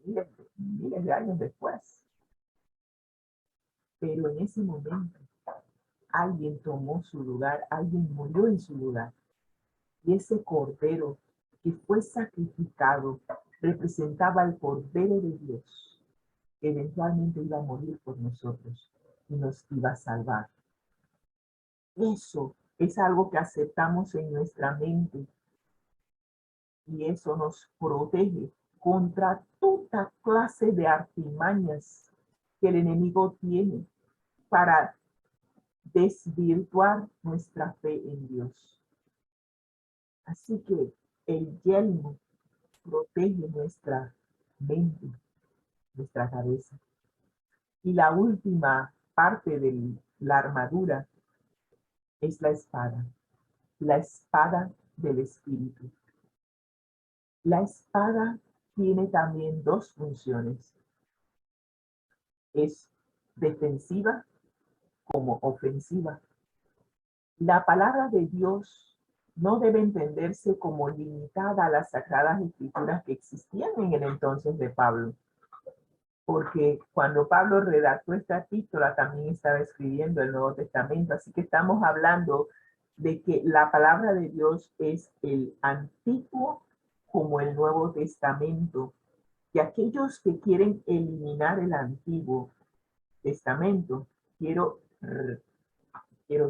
miles de años después. Pero en ese momento, alguien tomó su lugar, alguien murió en su lugar. Y ese cordero que fue sacrificado representaba al Cordero de Dios, que eventualmente iba a morir por nosotros y nos iba a salvar. Eso es algo que aceptamos en nuestra mente y eso nos protege contra toda clase de artimañas que el enemigo tiene para desvirtuar nuestra fe en Dios. Así que el yelmo protege nuestra mente, nuestra cabeza. Y la última parte de la armadura es la espada del Espíritu. La espada tiene también dos funciones. Es defensiva como ofensiva. La palabra de Dios no debe entenderse como limitada a las sagradas escrituras que existían en el entonces de Pablo, porque cuando Pablo redactó esta epístola también estaba escribiendo el Nuevo Testamento, así que estamos hablando de que la palabra de Dios es el Antiguo como el Nuevo Testamento, y aquellos que quieren eliminar el Antiguo Testamento, quiero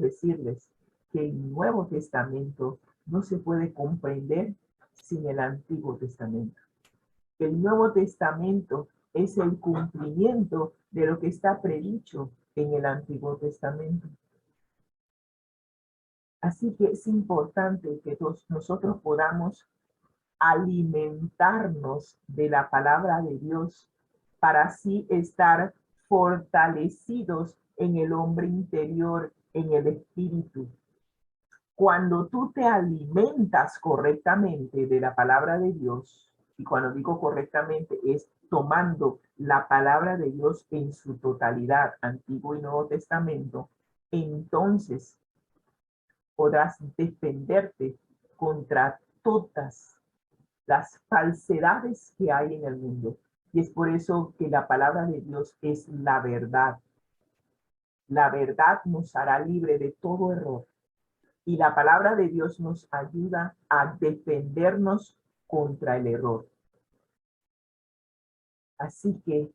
decirles que el Nuevo Testamento no se puede comprender sin el Antiguo Testamento. El Nuevo Testamento es el cumplimiento de lo que está predicho en el Antiguo Testamento. Así que es importante que nosotros podamos alimentarnos de la palabra de Dios para así estar fortalecidos en el hombre interior, en el espíritu. Cuando tú te alimentas correctamente de la palabra de Dios, y cuando digo correctamente es tomando la palabra de Dios en su totalidad, Antiguo y Nuevo Testamento, entonces podrás defenderte contra todas las falsedades que hay en el mundo. Y es por eso que la palabra de Dios es la verdad. La verdad nos hará libre de todo error. Y la palabra de Dios nos ayuda a defendernos contra el error. Así que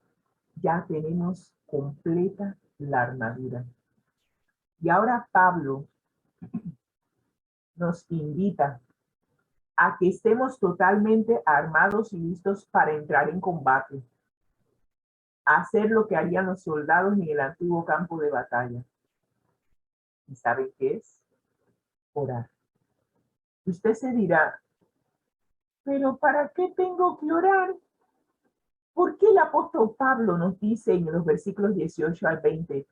ya tenemos completa la armadura. Y ahora Pablo nos invita a que estemos totalmente armados y listos para entrar en combate, a hacer lo que harían los soldados en el antiguo campo de batalla. ¿Y saben qué es? Orar. Usted se dirá, pero ¿para qué tengo que orar? ¿Por qué el apóstol Pablo nos dice en los versículos 18 al 20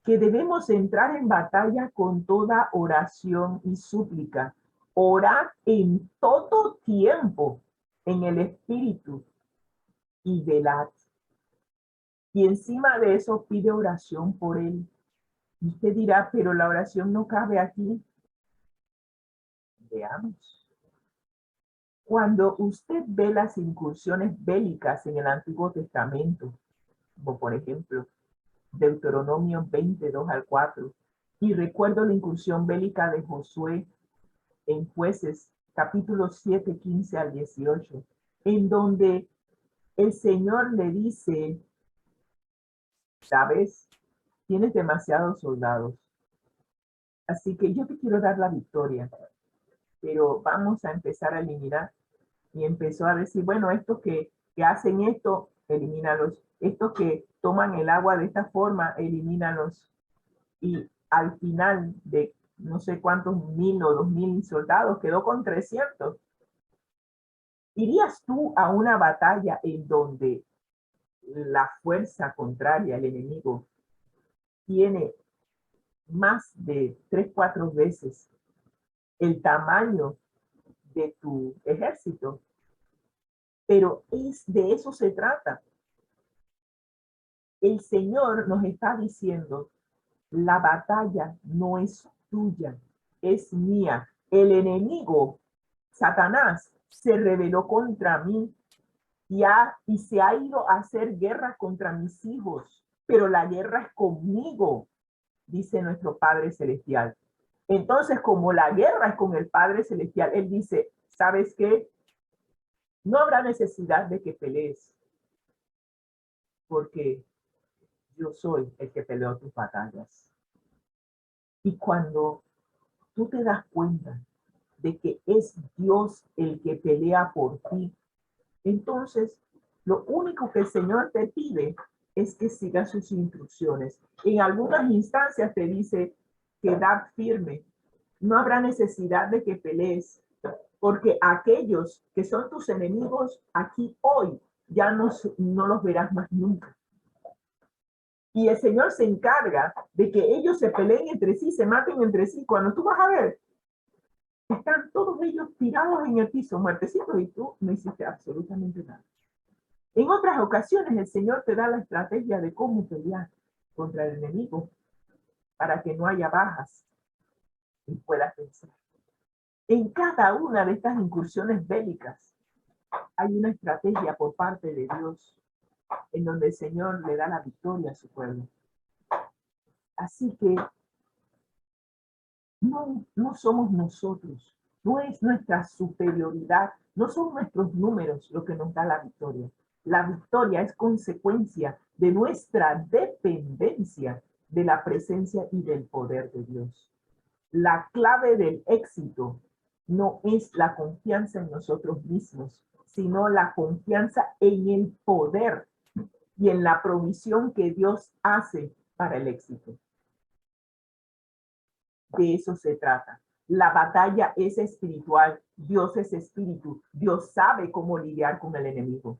que debemos entrar en batalla con toda oración y súplica? Orar en todo tiempo en el Espíritu y velad. Y encima de eso pide oración por él. Y usted dirá, pero la oración no cabe aquí. Veamos. Cuando usted ve las incursiones bélicas en el Antiguo Testamento, como por ejemplo Deuteronomio 22 al 4, y recuerdo la incursión bélica de Josué en Jueces, capítulo 7, 15 al 18, en donde el Señor le dice, sabes, tienes demasiados soldados, así que yo te quiero dar la victoria, pero vamos a empezar a eliminar. Y empezó a decir, bueno, estos que hacen esto, elimínalos. Estos que toman el agua de esta forma, elimínalos. Y al final de no sé cuántos 1000 o 2000 soldados, quedó con 300. ¿Irías tú a una batalla en donde la fuerza contraria, el enemigo, tiene más de 3, 4 veces el tamaño de tu ejército? Pero de eso se trata. El Señor nos está diciendo, la batalla no es tuya, es mía. El enemigo, Satanás, se rebeló contra mí y se ha ido a hacer guerra contra mis hijos, pero la guerra es conmigo, dice nuestro Padre Celestial. Entonces, como la guerra es con el Padre Celestial, Él dice, ¿sabes qué? No habrá necesidad de que pelees, porque yo soy el que peleo tus batallas. Y cuando tú te das cuenta de que es Dios el que pelea por ti, entonces lo único que el Señor te pide es que sigas sus instrucciones. En algunas instancias te dice, quedad firme. No habrá necesidad de que pelees, porque aquellos que son tus enemigos aquí hoy, ya no los verás más nunca. Y el Señor se encarga de que ellos se peleen entre sí, se maten entre sí. Cuando tú vas a ver, están todos ellos tirados en el piso, muertecitos, y tú no hiciste absolutamente nada. En otras ocasiones, el Señor te da la estrategia de cómo pelear contra el enemigo para que no haya bajas y puedas vencer. En cada una de estas incursiones bélicas hay una estrategia por parte de Dios en donde el Señor le da la victoria a su pueblo. Así que no somos nosotros, no es nuestra superioridad, no son nuestros números lo que nos da la victoria. La victoria es consecuencia de nuestra dependencia de la presencia y del poder de Dios. La clave del éxito no es la confianza en nosotros mismos, sino la confianza en el poder y en la provisión que Dios hace para el éxito. De eso se trata. La batalla es espiritual. Dios es espíritu. Dios sabe cómo lidiar con el enemigo.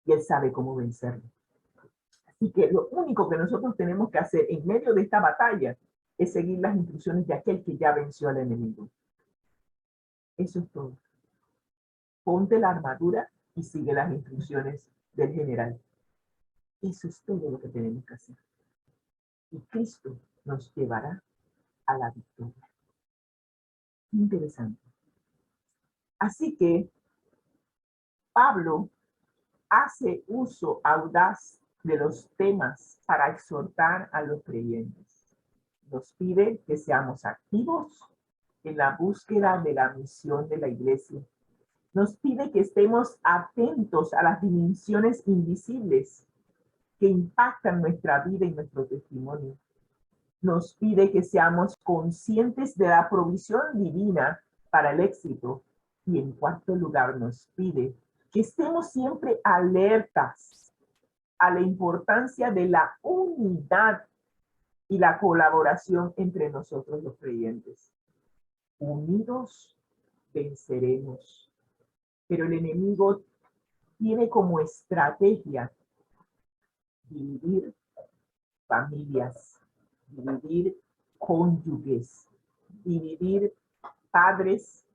Y Él sabe cómo vencerlo. Así que lo único que nosotros tenemos que hacer en medio de esta batalla es seguir las instrucciones de aquel que ya venció al enemigo. Eso es todo. Ponte la armadura y sigue las instrucciones del general. Eso es todo lo que tenemos que hacer. Y Cristo nos llevará a la victoria. Interesante. Así que Pablo hace uso audaz de los temas para exhortar a los creyentes. Nos pide que seamos activos en la búsqueda de la misión de la iglesia. Nos pide que estemos atentos a las dimensiones invisibles que impactan nuestra vida y nuestro testimonio. nos pide que seamos conscientes de la provisión divina para el éxito. Y en cuarto lugar nos pide que estemos siempre alertas a la importancia de la unidad y la colaboración entre nosotros los creyentes. Unidos venceremos. Pero el enemigo tiene como estrategia dividir familias, dividir cónyuges, dividir padres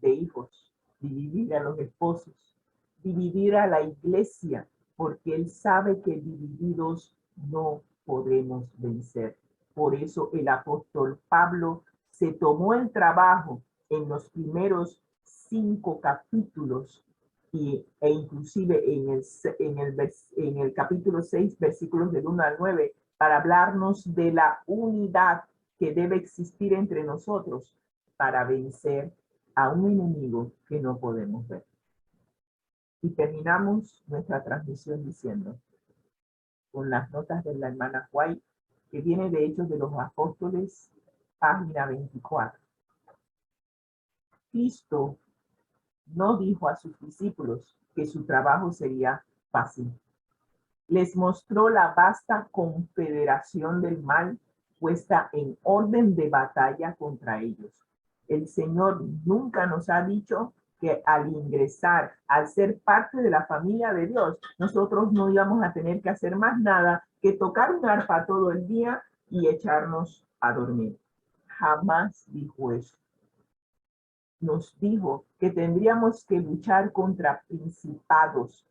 de hijos, dividir a los esposos, dividir a la iglesia, porque él sabe que divididos no podemos vencer. Por eso el apóstol Pablo se tomó el trabajo en los primeros 5 capítulos e inclusive en el capítulo 6, versículos del 1 al 9, para hablarnos de la unidad que debe existir entre nosotros para vencer a un enemigo que no podemos ver. Y terminamos nuestra transmisión diciendo, con las notas de la hermana White, que viene de Hechos de los Apóstoles, página 24. Cristo no dijo a sus discípulos que su trabajo sería fácil. Les mostró la vasta confederación del mal puesta en orden de batalla contra ellos. El Señor nunca nos ha dicho que al ingresar, al ser parte de la familia de Dios, nosotros no íbamos a tener que hacer más nada que tocar un arpa todo el día y echarnos a dormir. Jamás dijo eso. Nos dijo que tendríamos que luchar contra principados,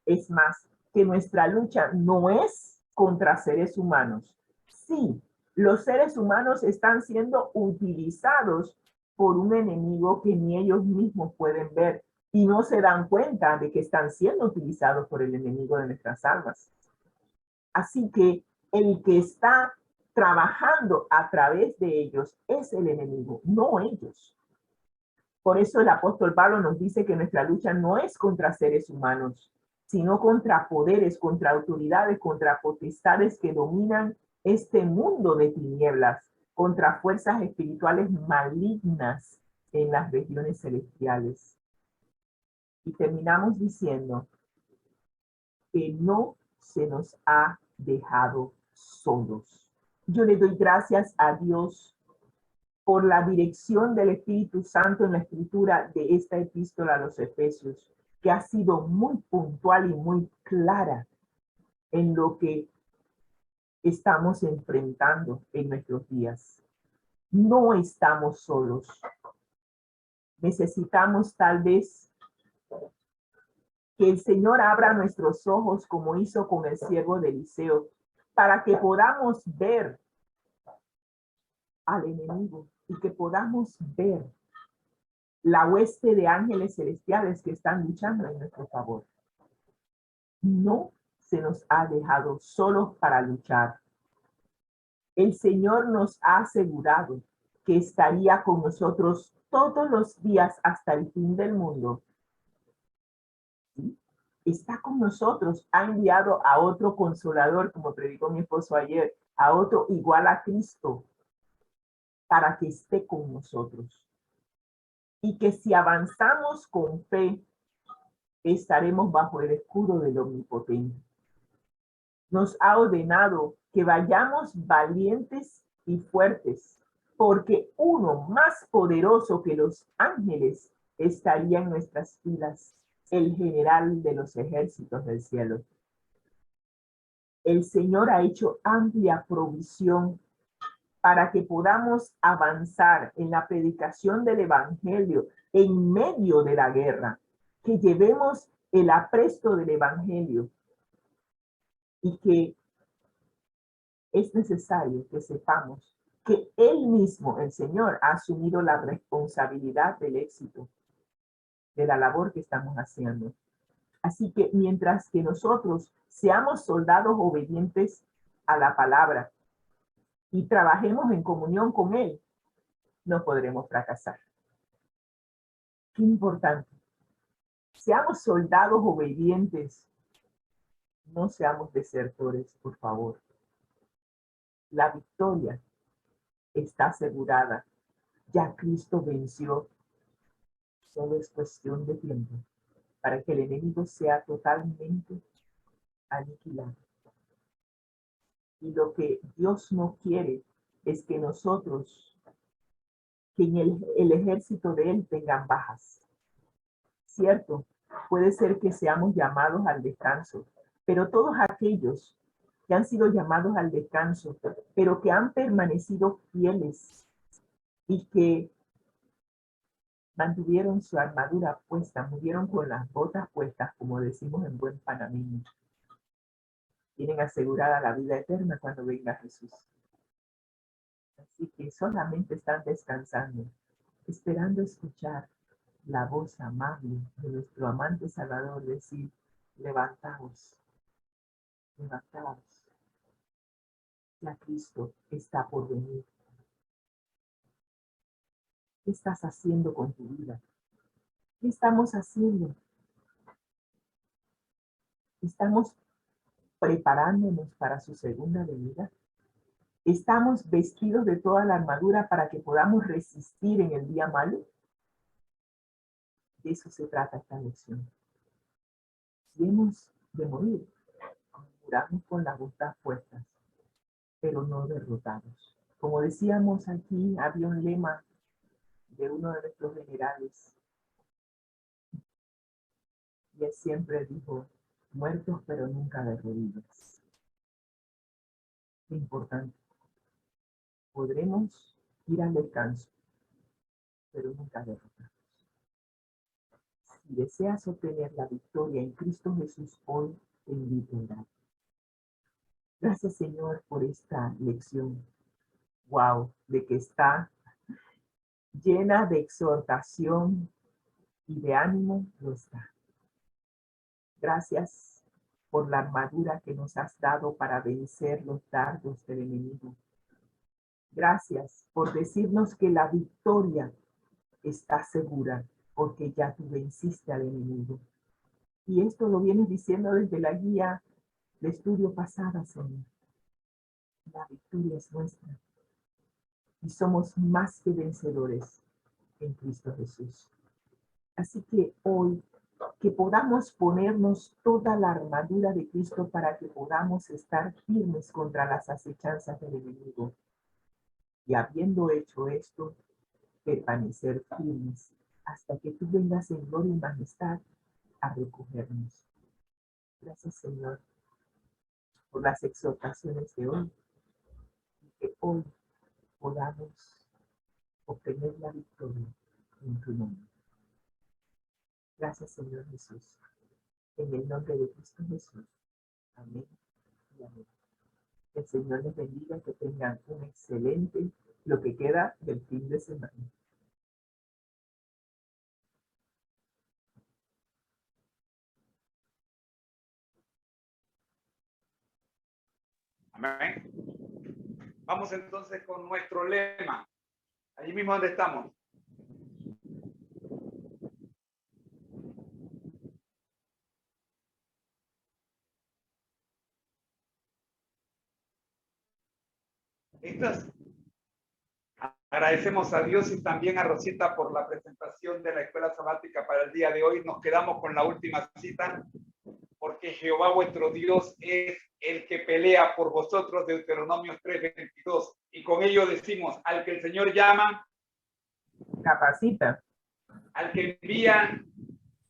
es más, que nuestra lucha no es contra seres humanos. Sí, los seres humanos están siendo utilizados por un enemigo que ni ellos mismos pueden ver y no se dan cuenta de que están siendo utilizados por el enemigo de nuestras almas. Así que el que está trabajando a través de ellos es el enemigo, no ellos. Por eso el apóstol Pablo nos dice que nuestra lucha no es contra seres humanos, sino contra poderes, contra autoridades, contra potestades que dominan este mundo de tinieblas, contra fuerzas espirituales malignas en las regiones celestiales. Y terminamos diciendo que no se nos ha dejado solos. Yo le doy gracias a Dios por la dirección del Espíritu Santo en la escritura de esta epístola a los Efesios, que ha sido muy puntual y muy clara en lo que estamos enfrentando en nuestros días. No estamos solos. Necesitamos tal vez que el Señor abra nuestros ojos como hizo con el siervo de Eliseo, para que podamos ver al enemigo y que podamos ver la hueste de ángeles celestiales que están luchando en nuestro favor. No se nos ha dejado solos para luchar. El Señor nos ha asegurado que estaría con nosotros todos los días hasta el fin del mundo. ¿Sí? Está con nosotros, ha enviado a otro consolador, como predicó mi esposo ayer, a otro igual a Cristo, para que esté con nosotros. Y que si avanzamos con fe, estaremos bajo el escudo del Omnipotente. Nos ha ordenado que vayamos valientes y fuertes, porque uno más poderoso que los ángeles estaría en nuestras filas, el general de los ejércitos del cielo. El Señor ha hecho amplia provisión para que podamos avanzar en la predicación del Evangelio en medio de la guerra, que llevemos el apresto del Evangelio y que es necesario que sepamos que Él mismo, el Señor, ha asumido la responsabilidad del éxito de la labor que estamos haciendo. Así que mientras que nosotros seamos soldados obedientes a la palabra y trabajemos en comunión con Él, no podremos fracasar. Qué importante. Seamos soldados obedientes No seamos desertores, por favor. La victoria está asegurada. Ya Cristo venció. Solo es cuestión de tiempo para que el enemigo sea totalmente aniquilado. Y lo que Dios no quiere es que nosotros, que en el ejército de Él tengan bajas. Cierto, puede ser que seamos llamados al descanso, pero todos aquellos que han sido llamados al descanso, pero que han permanecido fieles y que mantuvieron su armadura puesta, murieron con las botas puestas, como decimos en buen panameño, tienen asegurada la vida eterna cuando venga Jesús. Así que solamente están descansando, esperando escuchar la voz amable de nuestro amante Salvador decir: levantaos, levantaos, ya Cristo está por venir. ¿Qué estás haciendo con tu vida? ¿Qué estamos haciendo? ¿Estamos preparándonos para su segunda venida? ¿Estamos vestidos de toda la armadura para que podamos resistir en el día malo? De eso se trata esta lección. Si hemos de morir, muramos con las botas puestas, pero no derrotados. Como decíamos aquí, había un lema de uno de nuestros generales, y él siempre dijo: muertos pero nunca de rodillas. Qué importante. Podremos ir al descanso, pero nunca derrotados. Si deseas obtener la victoria en Cristo Jesús hoy, te invito a orar. Gracias, Señor, por esta lección. Wow, de que está llena de exhortación y de ánimo, lo está. Gracias por la armadura que nos has dado para vencer los dardos del enemigo. Gracias por decirnos que la victoria está segura, porque ya tú venciste al enemigo. Y esto lo vienes diciendo desde la guía de estudio pasada, Señor. La victoria es nuestra. Y somos más que vencedores en Cristo Jesús. Así que hoy, que podamos ponernos toda la armadura de Cristo para que podamos estar firmes contra las acechanzas del enemigo. Y habiendo hecho esto, permanecer firmes hasta que tú vengas en gloria y majestad a recogernos. Gracias, Señor, por las exhortaciones de hoy, y que hoy podamos obtener la victoria en tu nombre. Gracias, Señor Jesús. En el nombre de Cristo Jesús. Amén y amén. Que el Señor les bendiga, que tengan un excelente, lo que queda del fin de semana. Amén. Vamos entonces con nuestro lema. Allí mismo donde estamos. Agradecemos a Dios y también a Rosita por la presentación de la escuela sabática para el día de hoy. Nos quedamos con la última cita, porque Jehová vuestro Dios es el que pelea por vosotros, Deuteronomio 3:22. Y con ello decimos: al que el Señor llama, capacita, al que envía,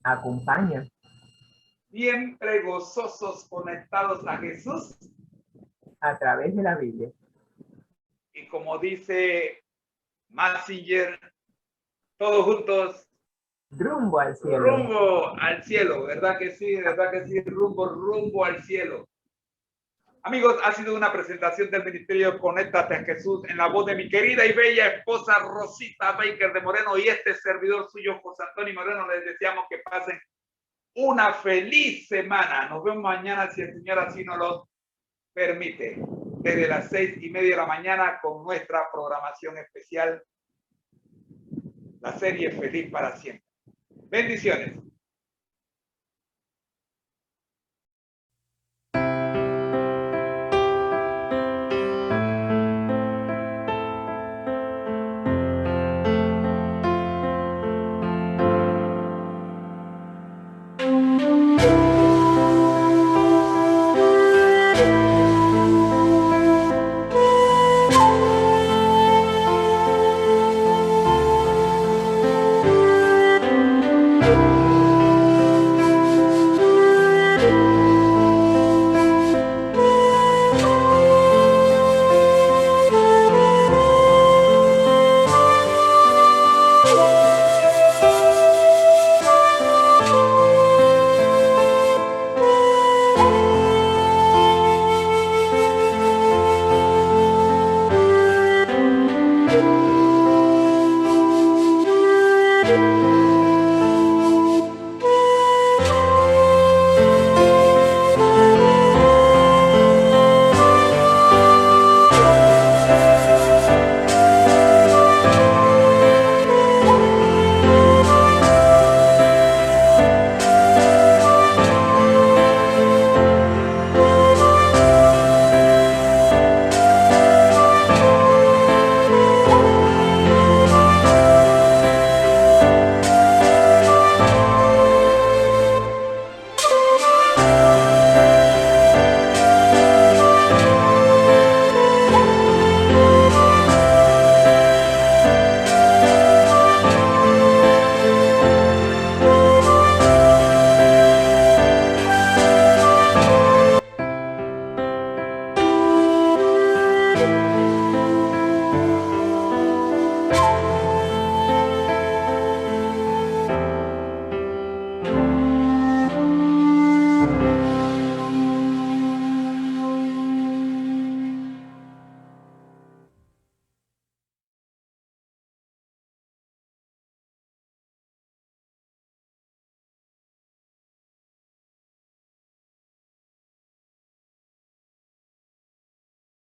acompaña. Siempre gozosos, conectados a Jesús a través de la Biblia. Y como dice Massinger, todos juntos, rumbo al cielo. Rumbo al cielo, ¿verdad que sí? ¿Verdad que sí? Rumbo al cielo. Amigos, ha sido una presentación del Ministerio Conéctate a Jesús en la voz de mi querida y bella esposa Rosita Baker de Moreno y este servidor suyo, José Antonio Moreno. Les deseamos que pasen una feliz semana. Nos vemos mañana si el Señor así nos lo permite, desde las 6:30 de la mañana con nuestra programación especial, la serie Feliz para Siempre. Bendiciones.